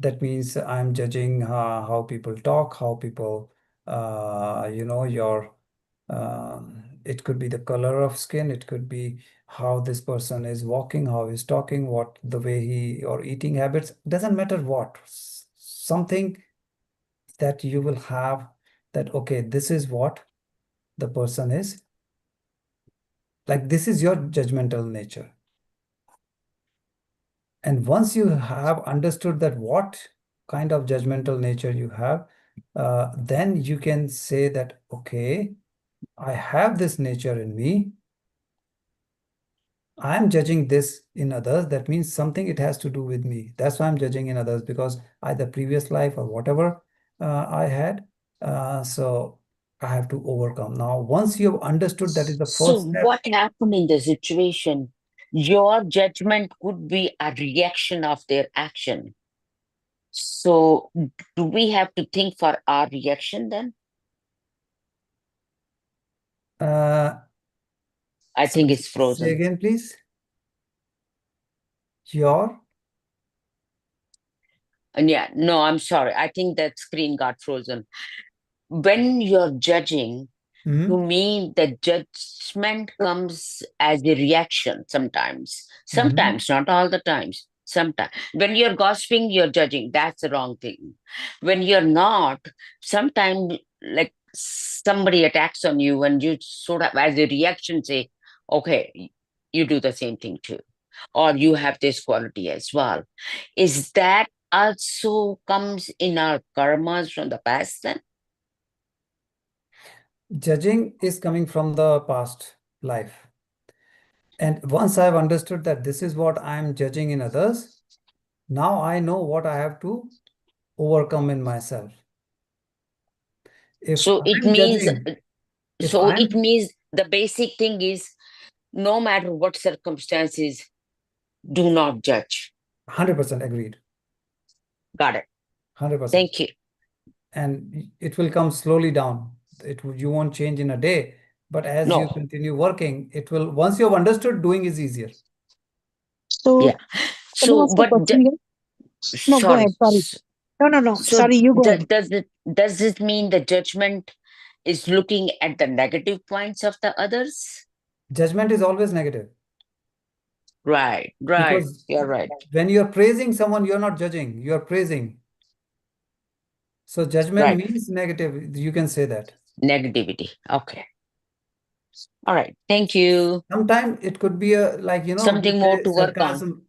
That means I'm judging how people talk, how people, it could be the color of skin, it could be how this person is walking, how he's talking, what the way he or eating habits, doesn't matter what, something that you will have that, okay, this is what the person is, like this is your judgmental nature. And once you have understood that what kind of judgmental nature you have, then you can say that, okay, I have this nature in me. I'm judging this in others. That means something it has to do with me. That's why I'm judging in others, because either previous life or whatever I had. So I have to overcome. Now, once you have understood, that is the So first step. what happened in the situation? Your judgment could be a reaction of their action. So do we have to think for our reaction then? I think it's Say frozen. again, please. Your And yeah, no, I'm sorry. I think that screen got frozen. When you're judging, to me, the judgment comes as a reaction sometimes. Sometimes, not all the times. Sometimes. When you're gossiping, you're judging. That's the wrong thing. When you're not, sometimes, like, somebody attacks on you and you sort of, as a reaction, say, okay, you do the same thing too. Or you have this quality as well. Is that also comes in our karmas from the past then? judging is coming from the past life. And once I've understood that this is what I'm judging in others, now I know what I have to overcome in myself. If So it I'm means, judging, if I'm the basic thing is, no matter what circumstances, do not judge. 100% agreed, Got it. 100%. Thank you. And it will come slowly down. You won't change in a day, but as you No. continue working, it will, once you've understood, doing is easier. So, Yeah. can I So, ask a but question here? No, go sorry. ahead. Sorry. No. So Sorry, you go ahead. does it mean the judgment is looking at the negative points of the others? Judgment is always negative Right, because you're right. when you're praising someone, you're not judging, you're praising. So judgment Right. means negative. You can say that. Negativity. Okay. All right. Thank you. Sometimes it could be a like, we Something more say to work on. sarcasm.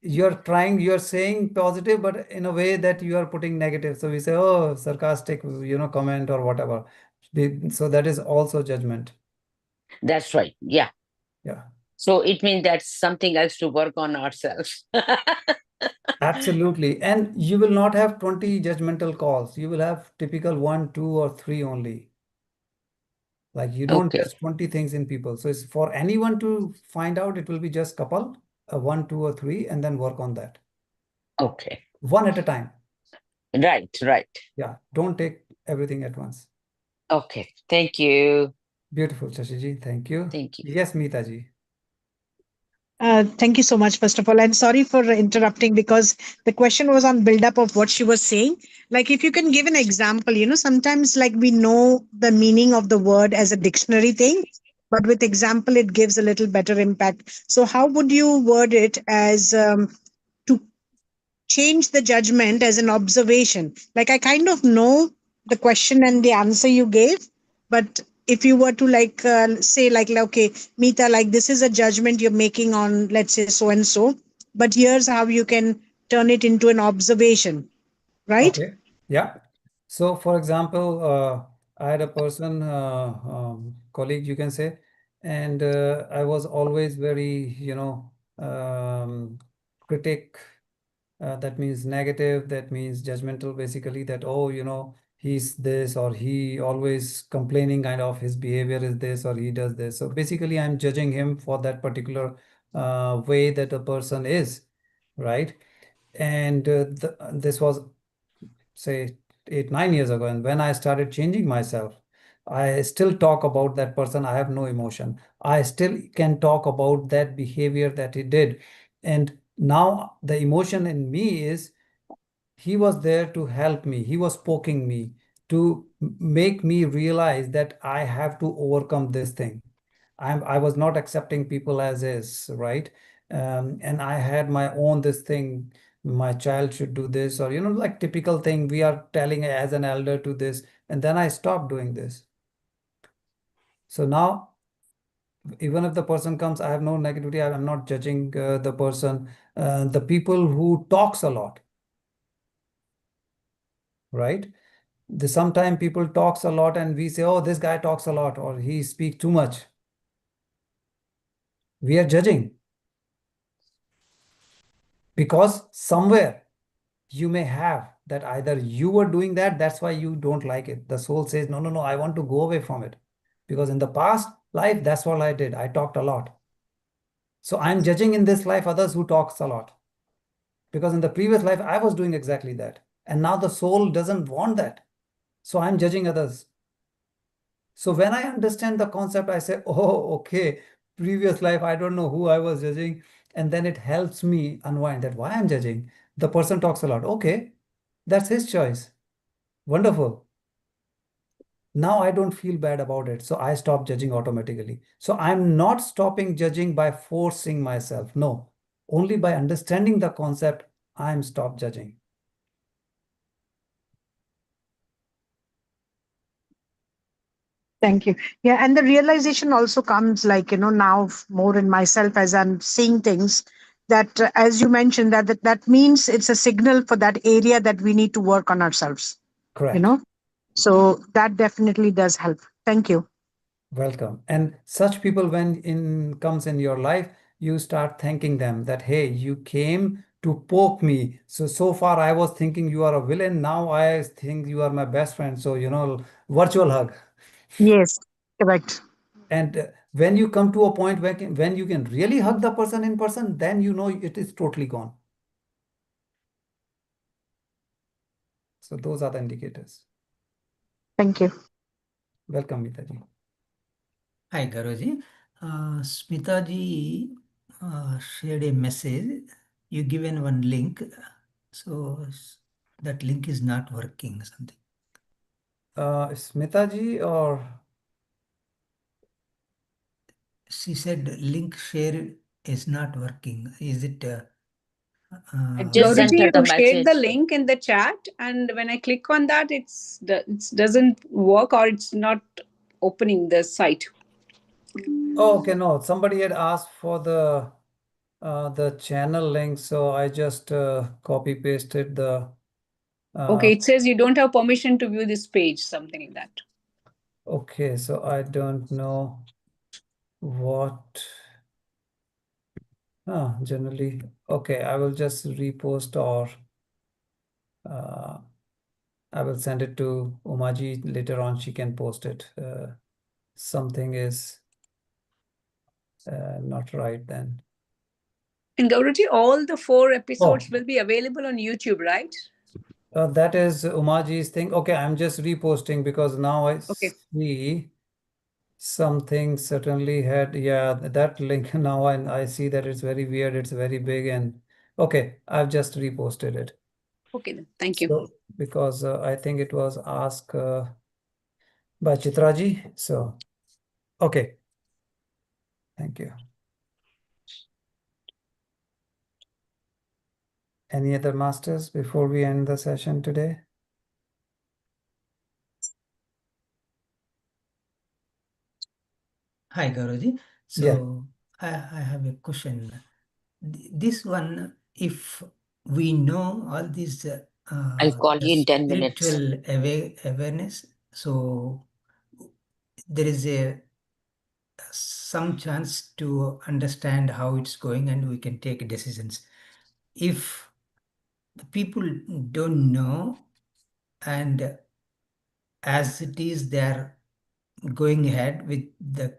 You're saying positive, but in a way that you are putting negative. So we say, oh, sarcastic, comment or whatever. So that is also judgment. That's right. Yeah. Yeah, So it means that's something else to work on ourselves. absolutely. And you will not have 20 judgmental calls. You will have typical 1, 2, or 3 only. Like you don't Okay. judge 20 things in people. So it's for anyone to find out, it will be just couple, 1, 2, or 3, and then work on that. Okay. One at a time. Right. Yeah, don't take everything at once. Okay. Thank you. Beautiful, Shashiji. Thank you. Thank you. Yes, Meeta ji. Thank you so much, first of all. And sorry for interrupting because the question was on build-up of what she was saying. Like, if you can give an example, sometimes like we know the meaning of the word as a dictionary thing, but with example, it gives a little better impact. So, how would you word it as to change the judgment as an observation? Like, I kind of know the question and the answer you gave, but if you were to say okay, Meeta, like this is a judgment you're making on, let's say, so and so, but here's how you can turn it into an observation, right? Okay. Yeah. So, for example, I had a person, colleague, you can say, and I was always very, critic. That means negative, that means judgmental, basically, that, oh, he's this, or he always complaining, kind of his behavior is this, or he does this. So basically, I'm judging him for that particular way that a person is, right? And this was, say, 8, 9 years ago. And when I started changing myself, I still talk about that person. I have no emotion. I still can talk about that behavior that he did. And now the emotion in me is he was there to help me. He was poking me to make me realize that I have to overcome this thing. I was not accepting people as is, right? And I had my own this thing. My child should do this, or like typical thing we are telling as an elder to this, and then I stopped doing this. So now, even if the person comes, I have no negativity. I'm not judging the person. The people who talks a lot, right? Sometimes people talks a lot, and we say, oh, this guy talks a lot, or he speaks too much. We are judging because somewhere you may have that either you were doing that, that's why you don't like it. The soul says, no, I want to go away from it. Because in the past life, that's what I did. I talked a lot. So I'm judging in this life others who talks a lot. Because in the previous life, I was doing exactly that. And now the soul doesn't want that. So I'm judging others. So when I understand the concept, I say, oh, okay, previous life, I don't know who I was judging. And then it helps me unwind that why I'm judging. The person talks a lot. Okay, that's his choice. Wonderful. Now I don't feel bad about it. So I stop judging automatically. So I'm not stopping judging by forcing myself. No, only by understanding the concept, I'm stop judging. Thank you. Yeah, and the realization also comes now more in myself as I'm seeing things that, as you mentioned, that means it's a signal for that area that we need to work on ourselves. Correct. So that definitely does help. Thank you. Welcome. And such people, when in comes in your life, you start thanking them that, hey, you came to poke me. So far I was thinking you are a villain. Now I think you are my best friend. So, virtual hug. Yes, correct. And when you come to a point when you can really hug the person in person, then you know it is totally gone. So those are the indicators. Thank you. Welcome, Meeta ji. Hi, Garoji. Smita ji shared a message. You given one link. So that link is not working, something. Smita ji or She said link share is not working. Is it? I just sent Gauraji, her the you shared the message. link in the chat, and when I click on that, it doesn't work or it's not opening the site. oh, okay, no, somebody had asked for the channel link, so I just copy pasted the Okay, it says you don't have permission to view this page, something like that. okay, so I don't know what generally okay, I will just repost or I will send it to Umaji later on. She can post it. Something is not right then. And Gauraji, all the 4 episodes Oh, will be available on YouTube, right? that is Umaji's thing. Okay, I'm just reposting because now I Okay. see something certainly had, yeah, that link now I see that it's very weird, it's very big, and okay, I've just reposted it. Okay, then. Thank you. So, because I think it was asked by Chitraji. So, okay, thank you. Any other masters before we end the session today? Hi, Gauraji. Yeah. So I have a question. This one, if we know all these I'll call the you in 10 minutes. spiritual awareness, so there is some chance to understand how it's going and we can take decisions. If the people don't know and as it is they're going ahead with the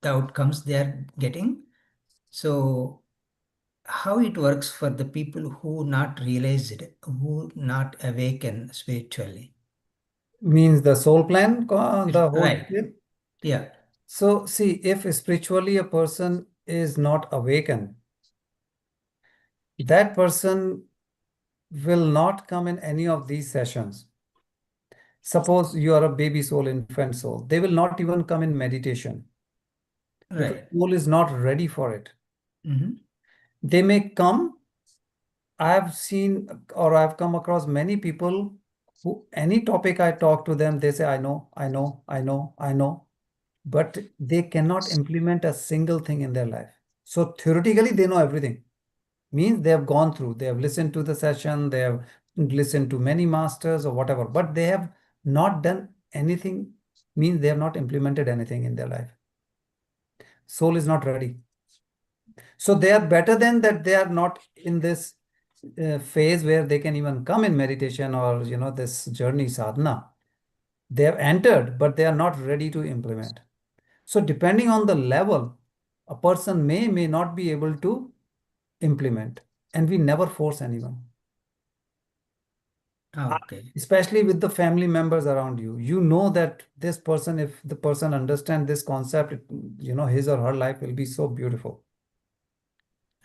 outcomes they are getting, so how it works for the people who not realized, who not awaken spiritually. Means the soul plan, the whole Right. detail. Yeah. So see, if spiritually a person is not awakened, that person will not come in any of these sessions. Suppose you are a baby soul, infant soul, they will not even come in meditation because Right. soul is not ready for it. Mhm. They may come. I've seen or I've come across many people who any topic I talk to them, they say, I know, I know, I know, I know, but they cannot implement a single thing in their life. So theoretically, they know everything. Means they have gone through, they have listened to the session, they have listened to many masters or whatever, but they have not done anything, means they have not implemented anything in their life. Soul is not ready. So they are better than that. They are not in this phase where they can even come in meditation or this journey sadhana. They have entered, but they are not ready to implement. So depending on the level, a person may not be able to implement, and we never force anyone. Okay. Especially with the family members around you, you know that this person, if the person understand this concept, his or her life will be so beautiful.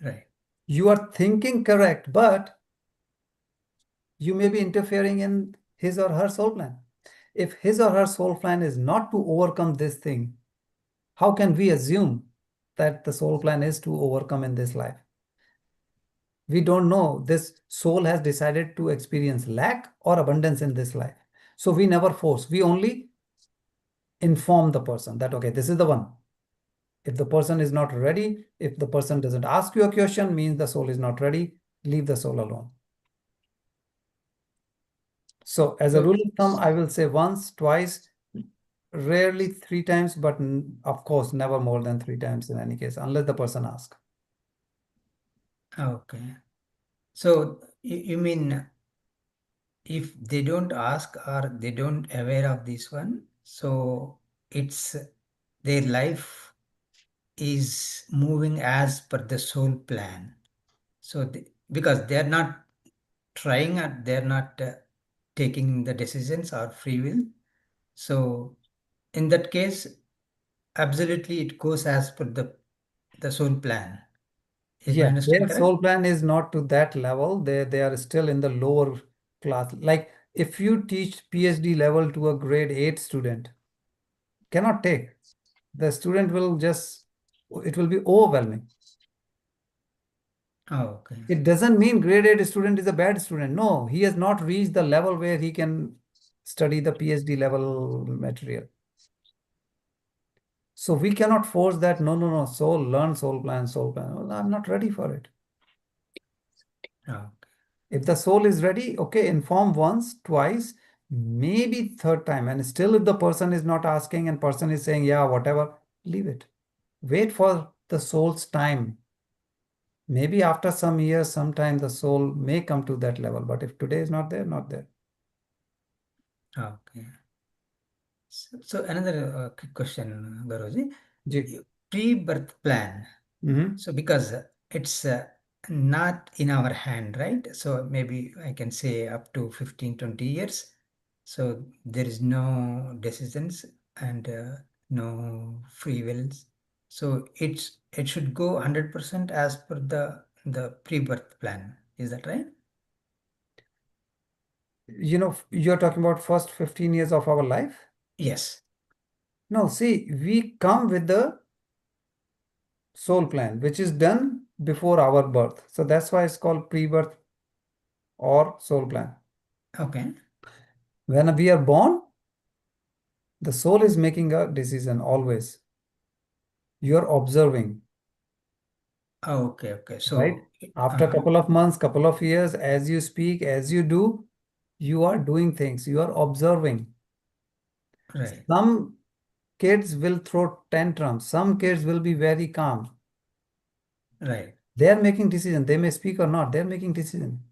Right. You are thinking correct, but you may be interfering in his or her soul plan. If his or her soul plan is not to overcome this thing, how can we assume that the soul plan is to overcome in this life? We don't know. This soul has decided to experience lack or abundance in this life. So we never force. We only inform the person that, okay, this is the one. If the person is not ready, if the person doesn't ask you a question, means the soul is not ready. Leave the soul alone. So as a rule of thumb, I will say once, twice, rarely 3 times, but of course, never more than 3 times in any case, unless the person asks. Okay. So you mean if they don't ask or they don't aware of this one, so it's their life is moving as per the soul plan. So because they're not trying or they're not taking the decisions or free will. So in that case, absolutely it goes as per the soul plan. Is my Yeah, understanding their correct? soul plan is not to that level. They are still in the lower class. Like if you teach PhD level to a grade 8 student, cannot take. The student will just, it will be overwhelming. Oh, okay. It doesn't mean grade 8 student is a bad student. No, he has not reached the level where he can study the PhD level material. So we cannot force that. No, no, no. Soul, learn soul plan, soul plan. Well, I'm not ready for it. Okay. If the soul is ready, okay, inform once, twice, maybe third time. And still, if the person is not asking and person is saying, yeah, whatever, leave it. Wait for the soul's time. Maybe after some years, sometime the soul may come to that level. But if today is not there, not there. Okay. So another quick question, Garoji. Ji. Pre-birth plan. Mhm. So because it's not in our hand, right? So maybe I can say up to 15, 20 years. So there is no decisions and no free wills. So it should go 100% as per the pre-birth plan. Is that right? You're talking about first 15 years of our life? Yes. No, see, we come with the soul plan, which is done before our birth. So that's why it's called pre-birth or soul plan. Okay. When we are born, the soul is making a decision always. You're observing, Okay. Okay. right? So, After a couple of months, couple of years, as you speak, as you do, you are doing things, you are observing. right. Some kids will throw tantrums, some kids will be very calm. Right. They are making decision. They may speak or not, they're making decision.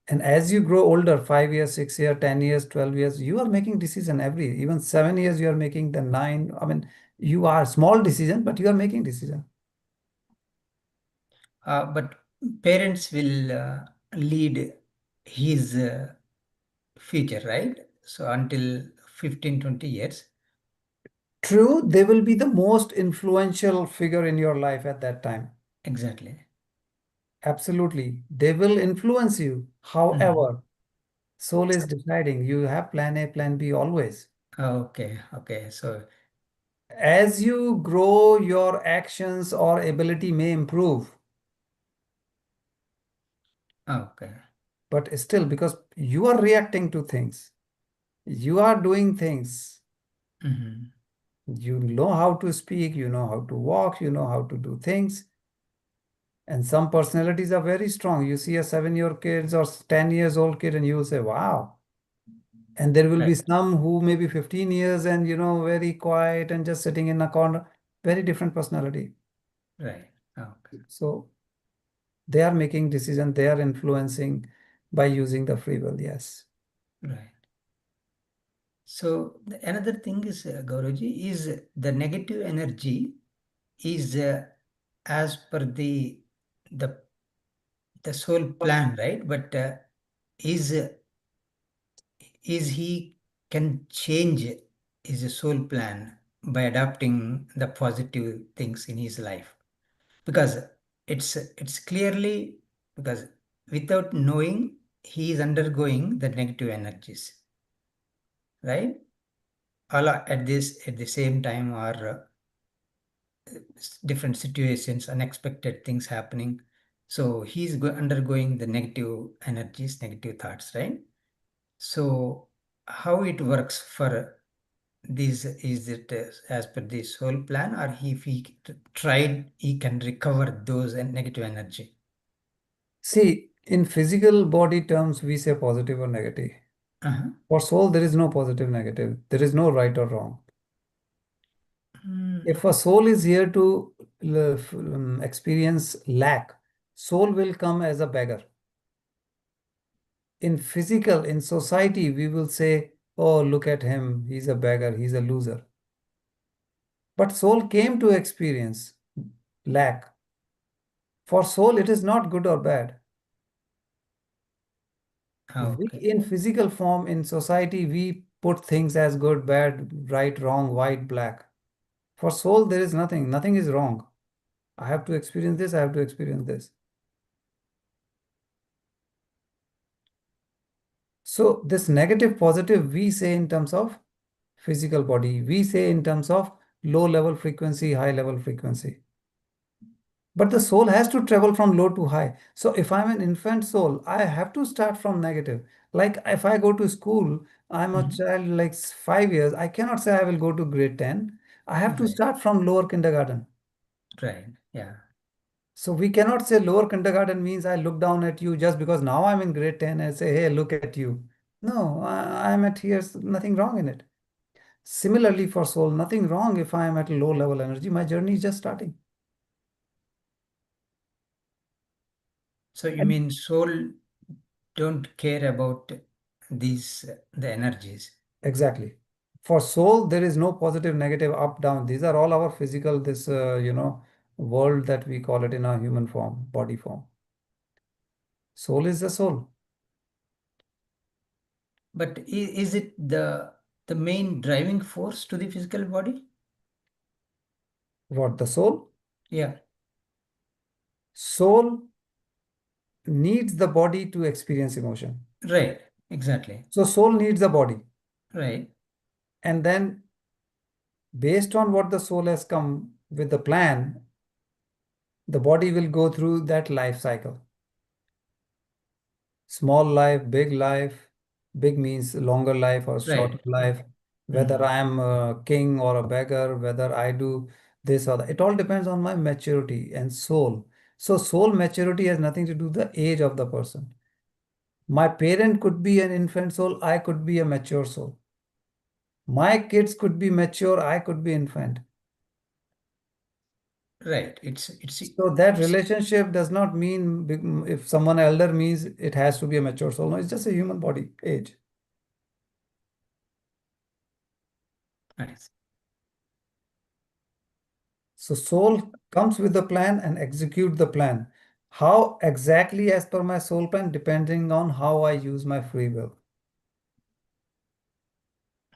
And as you grow older, 5 years, 6 years, 10 years, 12 years, you are making decision even 7 years, you are making the 9. I mean, you are small decision, but you are making decision. But parents will lead his future, right? So until 15, 20 years. True, they will be the most influential figure in your life at that time. Exactly. Absolutely. They will influence you. However, soul is deciding. You have plan A, plan B always. Okay. Okay. So, As you grow, your actions or ability may improve. okay. But still, because you are reacting to things, you are doing things, Mhm. you know how to speak, you know how to walk, you know how to do things. And some personalities are very strong. You see a 7-year kid or 10 years old kid, and you will say, wow. And there will be Right. some who may be 15 years and, very quiet and just sitting in a corner. Very different personality. Right. Okay. So they are making decisions, they are influencing by using the free will. Yes. Right. So another thing is, Gauravji, is the negative energy is as per the the soul plan, right? But is he can change his soul plan by adapting the positive things in his life, because it's clearly, because without knowing he is undergoing the negative energies, right? All are at the same time, or different situations, unexpected things happening. So he's undergoing the negative energies, negative thoughts, right? So how it works for this, is it as per the soul plan, or if he tried, he can recover those negative energy? See, in physical body terms, we say positive or negative. Uh-huh. For soul, there is no positive, negative. There is no right or wrong. If a soul is here to experience lack, soul will come as a beggar. In society, we will say, oh, look at him, he's a beggar, he's a loser. But soul came to experience lack. For soul, it is not good or bad. We, Okay. in physical form, in society, we put things as good, bad, right, wrong, white, black. For soul, there is nothing. Nothing is wrong. I have to experience this, I have to experience this. So this negative, positive, we say in terms of physical body. We say in terms of low level frequency, high level frequency. But the soul has to travel from low to high. So if I'm an infant soul, I have to start from negative. Like if I go to school, I'm a child like 5 years, I cannot say I will go to grade 10. I have to Right. start from lower kindergarten. Right. Yeah. So we cannot say lower kindergarten means I look down at you just because now I'm in grade 10 and say, hey, look at you. No, I'm at here, nothing wrong in it. Similarly for soul, nothing wrong if I am at a low level energy. My journey is just starting. So you mean soul don't care about these the energies? Exactly. For soul, there is no positive, negative, up, down. These are all our physical, world that we call it in our human form, body form. Soul is the soul. But is it the main driving force to the physical body? What the soul? Yeah. Soul needs the body to experience emotion. Right. Exactly. So soul needs the body. Right. And then based on what the soul has come with the plan, the body will go through that life cycle. Small life, big life. Big means longer life or shorter Right. life. Whether I am a king or a beggar, whether I do this or that. It all depends on my maturity and soul. So soul maturity has nothing to do with the age of the person. My parent could be an infant soul, I could be a mature soul. My kids could be mature, I could be infant. Right. So that relationship does not mean if someone elder means it has to be a mature soul. No, it's just a human body age. nice. So soul comes with the plan and execute the plan. How exactly as per my soul plan, depending on how I use my free will.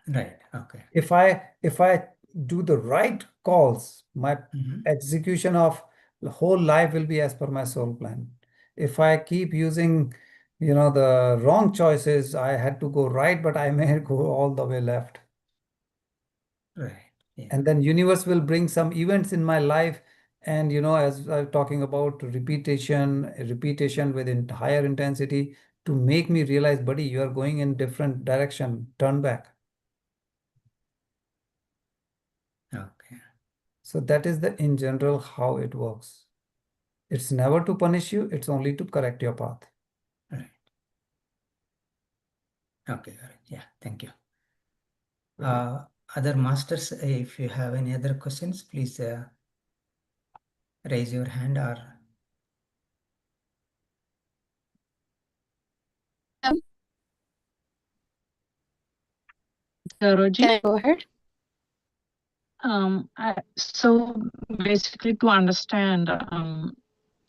Right. Okay. If I do the right calls, my execution of the whole life will be as per my soul plan. If I keep using, the wrong choices, I had to go right, but I may go all the way left. Right. Yeah. And then universe will bring some events in my life. And as I'm talking about repetition with higher intensity to make me realize, buddy, you are going in different direction. Turn back. Okay. So that is in general how it works. It's never to punish you, it's only to correct your path. Right. Okay. All right. Yeah. Thank you. Okay. Other masters, if you have any other questions, please raise your hand or. Garoji? Can I go ahead? So basically to understand,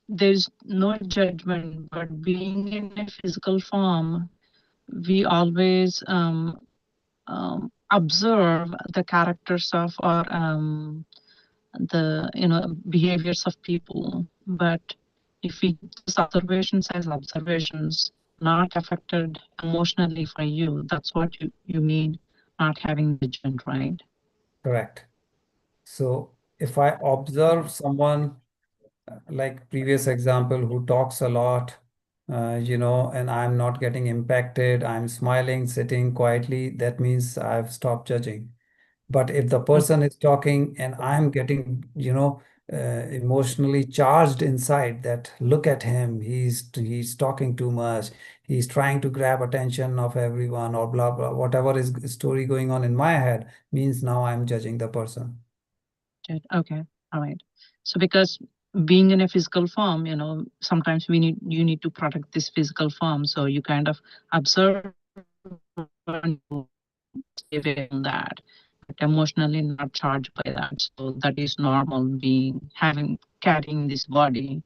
there's no judgment, but being in a physical form, we always observe the characters of or the behaviors of people. But if we just observations as observations, not affected emotionally for you, that's what you mean, not having judgment, right? Correct. So if I observe someone like previous example who talks a lot, and I'm not getting impacted, I'm smiling, sitting quietly, that means I've stopped judging. But if the person is talking and I'm getting, emotionally charged inside that look at him, he's talking too much, he's trying to grab attention of everyone or blah blah, whatever is story going on in my head means now I'm judging the person. Okay, all right. So because being in a physical form, sometimes you need to protect this physical form. So you kind of observe and stay away from that, but emotionally not charged by that. So that is normal carrying this body.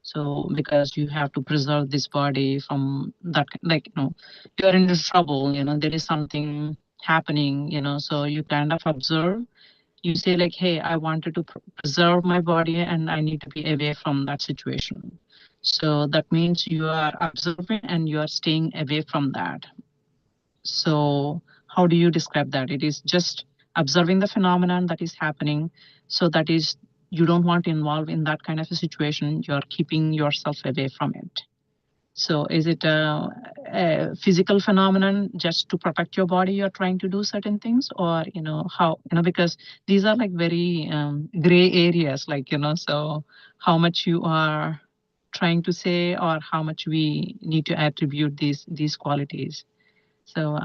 So because you have to preserve this body from that, you're in trouble, there is something happening, so you kind of observe you say like, hey, I wanted to preserve my body and I need to be away from that situation. So that means you are observing and you are staying away from that. So how do you describe that? It is just observing the phenomenon that is happening. So that is, you don't want to involve in that kind of a situation. You're keeping yourself away from it. So is it a physical phenomenon just to protect your body? You're trying to do certain things, or how because these are like very gray areas, like so how much you are trying to say, or how much we need to attribute these qualities. So,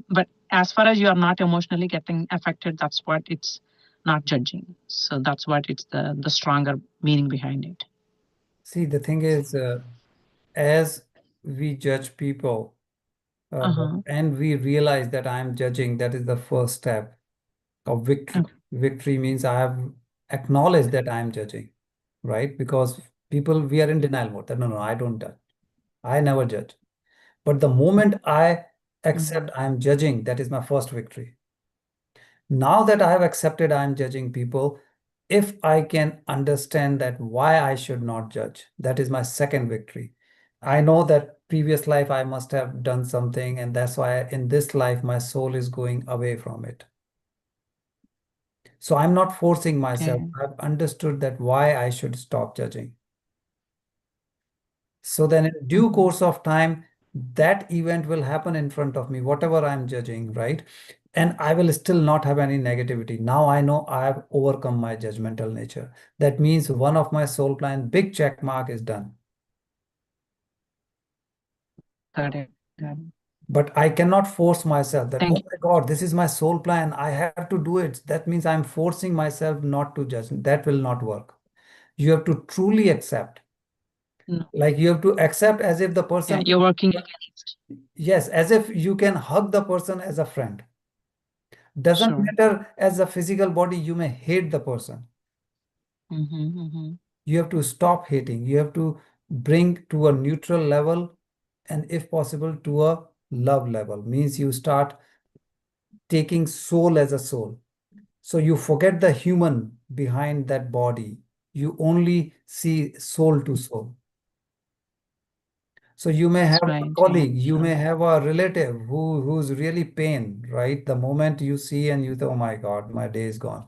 but as far as you are not emotionally getting affected, that's what it's not judging. So that's what it's the stronger meaning behind it. See, the thing is, as we judge people, and we realize that I'm judging, that is the first step of victory. Okay. Victory means I have acknowledged that I'm judging, right? Because people, we are in denial mode that no, I don't judge. I never judge. But the moment I accept I'm judging, that is my first victory. Now that I have accepted I'm judging people, if I can understand that why I should not judge, that is my second victory. I know that previous life I must have done something, and that's why in this life my soul is going away from it. So I'm not forcing myself. Okay. I've understood that why I should stop judging. So then in due course of time, that event will happen in front of me, whatever I'm judging, right? And I will still not have any negativity. Now I know I have overcome my judgmental nature. That means one of my soul plan, big check mark is done. Got it. Got it. But I cannot force myself that, Thank oh my God, this is my soul plan. I have to do it. That means I'm forcing myself not to judge. That will not work. You have to truly accept. No. Like you have to accept as if the Yeah, person, you're working against. yes, as if you can hug the person as a friend. Doesn't Sure. matter as a physical body, you may hate the person. You have to stop hating. You have to bring to a neutral level, and if possible, to a love level. Means you start taking soul as a soul. So you forget the human behind that body. You only see soul to soul. So you may That's have a right. Yeah, colleague, you may sure. have a relative who's really pain, right? The moment you see and you think, oh my God, my day is gone.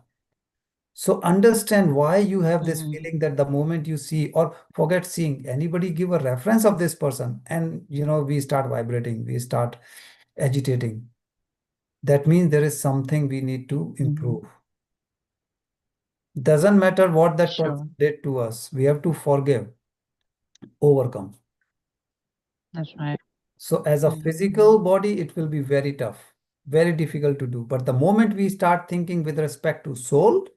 So understand why you have this feeling that the moment you see, or forget seeing, anybody give a reference of this person, and we start vibrating, we start agitating. That means there is something we need to improve. Doesn't matter what that Sure. person did to us. We have to forgive, overcome. That's right. So as a physical body, it will be very tough, very difficult to do. But the moment we start thinking with respect to soul,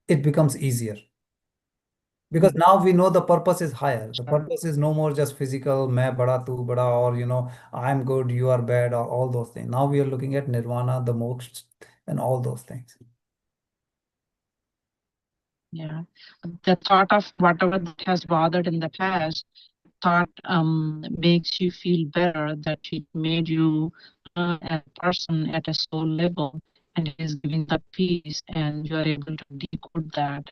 it becomes easier. Because now we know the purpose is higher. The Sure. purpose is no more just physical, main bada, tu bada, or I'm good, you are bad, or all those things. Now we are looking at nirvana, the moksha, and all those things. Yeah. The thought of whatever that has bothered in the past, thought makes you feel better, that it made you a person at a soul level, and it is giving that peace, and you are able to decode that.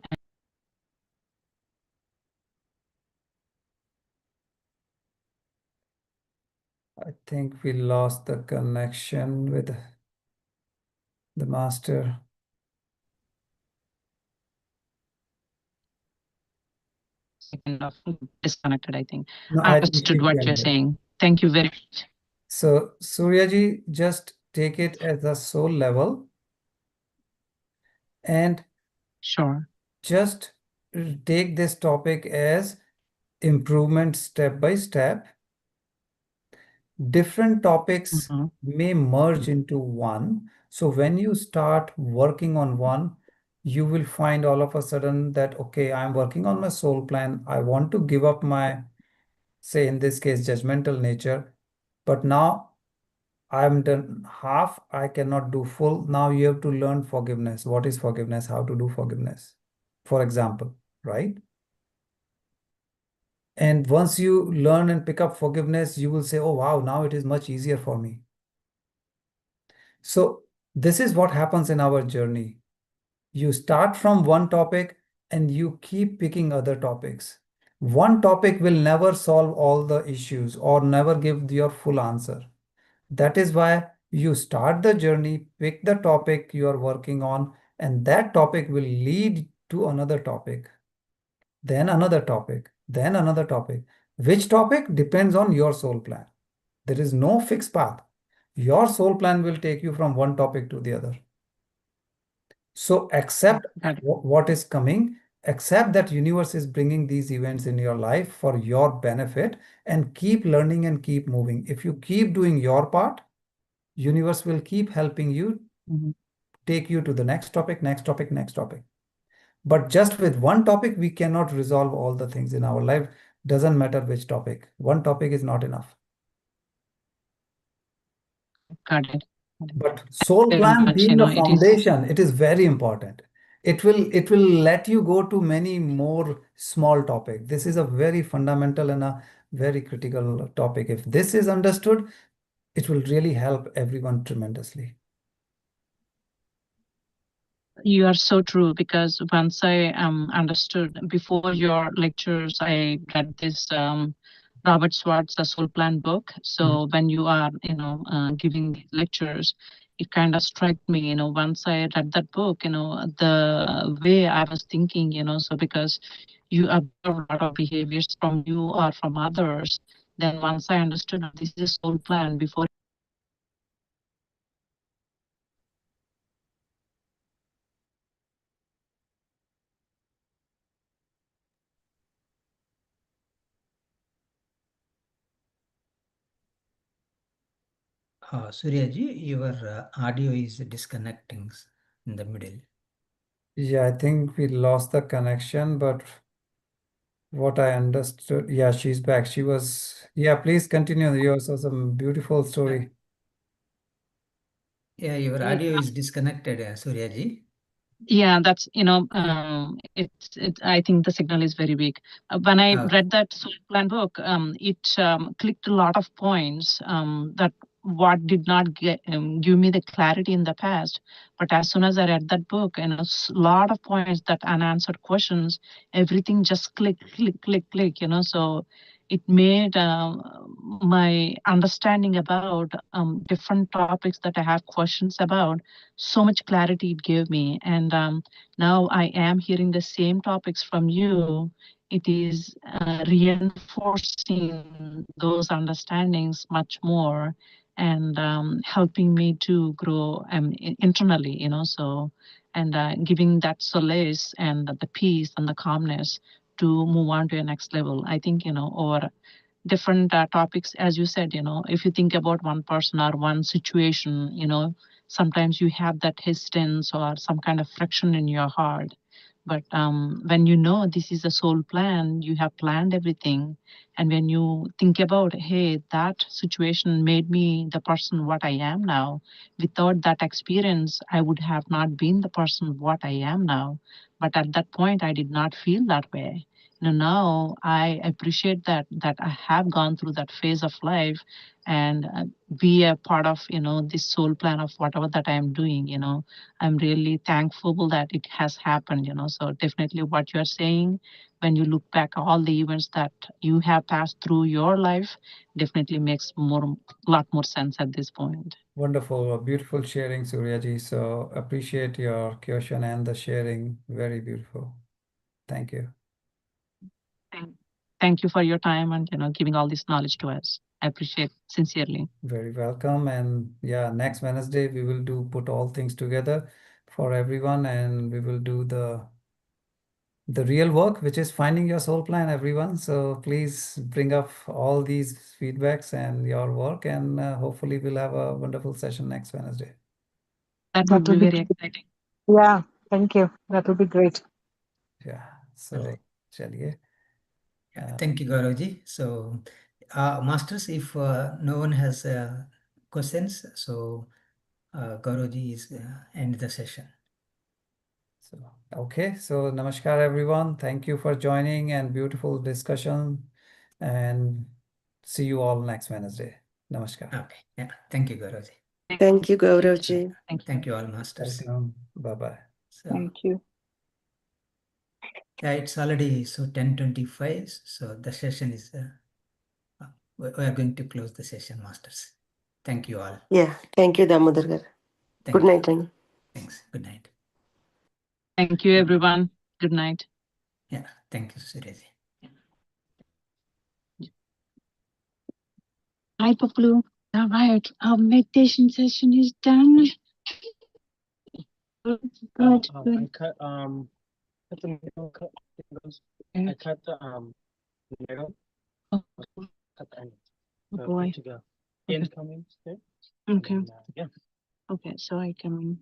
I think we lost the connection with the master. Kind of disconnected, I think. No, I I think understood she what can you're hear. saying. Thank you very much. So Suryaji, just take it as a soul level and Sure. just take this topic as improvement step by step. Different topics may merge into one. So when you start working on one, you will find all of a sudden that, okay, I'm working on my soul plan. I want to give up my, say in this case, judgmental nature. But now I'm done half, I cannot do full. Now you have to learn forgiveness. What is forgiveness? How to do forgiveness, for example, right? And once you learn and pick up forgiveness, you will say, oh, wow, now it is much easier for me. So this is what happens in our journey. You start from one topic and you keep picking other topics. One topic will never solve all the issues or never give your full answer. That is why you start the journey, pick the topic you are working on, and that topic will lead to another topic, then another topic, then another topic. Which topic depends on your soul plan. There is no fixed path. Your soul plan will take you from one topic to the other. So accept Got it. what is coming, accept that universe is bringing these events in your life for your benefit, and keep learning and keep moving. If you keep doing your part, universe will keep helping you Mhm. take you to the next topic, next topic, next topic. But just with one topic, we cannot resolve all the things in our life. Doesn't matter which topic. One topic is not enough. Got it. Got it. But soul Very plan much, being the it is. foundation, it is very important. It will let you go to many more small topics. This is a very fundamental and a very critical topic. If this is understood, it will really help everyone tremendously. You are so true, because once I understood before your lectures, I read this Robert Schwartz Soul Plan book. So when you are, giving these lectures, it kind of struck me, once I read that book, the way I was thinking, so because you observe a lot of behaviors from you or from others, then once I understood this is a soul plan before. Suryaji, your audio is disconnecting in the middle. Yeah, I think we lost the connection, but what I understood, yeah, she's back. Yeah, please continue. Yours was a beautiful story. Yeah, your audio is disconnected, Suryaji. Yeah, that's, I think the signal is very weak. When I read that soul plan book, it clicked a lot of points that what did not give me the clarity in the past. But as soon as I read that book, a lot of points that unanswered questions, everything just click, click, click, click, so it made my understanding about different topics that I have questions about so much clarity it gave me. And now I am hearing the same topics from you. It is reinforcing those understandings much more, and helping me to grow internally, so, and giving that solace and the peace and the calmness to move on to a next level. I think, over different topics, as you said, if you think about one person or one situation, sometimes you have that hesitance or some kind of friction in your heart. But when this is a soul plan, you have planned everything. And when you think about, hey, that situation made me the person what I am now. Without that experience, I would have not been the person what I am now. But at that point, I did not feel that way. Now I appreciate that I have gone through that phase of life, and be a part of this soul plan of whatever that I am doing. I'm really thankful that it has happened. So definitely what you're saying, when you look back all the events that you have passed through your life, definitely makes lot more sense at this point. Wonderful, beautiful sharing, Suryaji. So appreciate your question and the sharing. Very beautiful. Thank you. Thank you for your time and giving all this knowledge to us. I appreciate sincerely. Very welcome. And yeah, next Wednesday we will put all things together for everyone, and we will do the real work, which is finding your soul plan, everyone. So please bring up all these feedbacks and your work, and hopefully we'll have a wonderful session next Wednesday. That would be very exciting. Yeah, thank you. That would be great. Yeah. So, chaliye. Thank you, Gauravji. So, masters, if no one has questions, so Gauravji is end the session. So, okay. So, namaskar, everyone. Thank you for joining and beautiful discussion. And see you all next Wednesday. Namaskar. Okay. Yeah. Thank you, Gauravji. Thank you, Gauravji. Thank you all, masters. Welcome. Bye-bye. So Thank you. yeah, it's already so 10:25. So the session is we are going to close the session, masters. Thank you all. Yeah, thank you, Damodar gar. Thank Good you. night, Rani. Thanks. Good night. Thank you, everyone. Good night. Yeah, thank you, Suresh. Hi, Paplu. All right, our meditation session is done. Good, good, I good. cut the middle cut those. I cut the middle. Oh, Cut the end. oh So boy. good to go. Okay. Incoming stick. Okay. And, yeah. Okay, so I can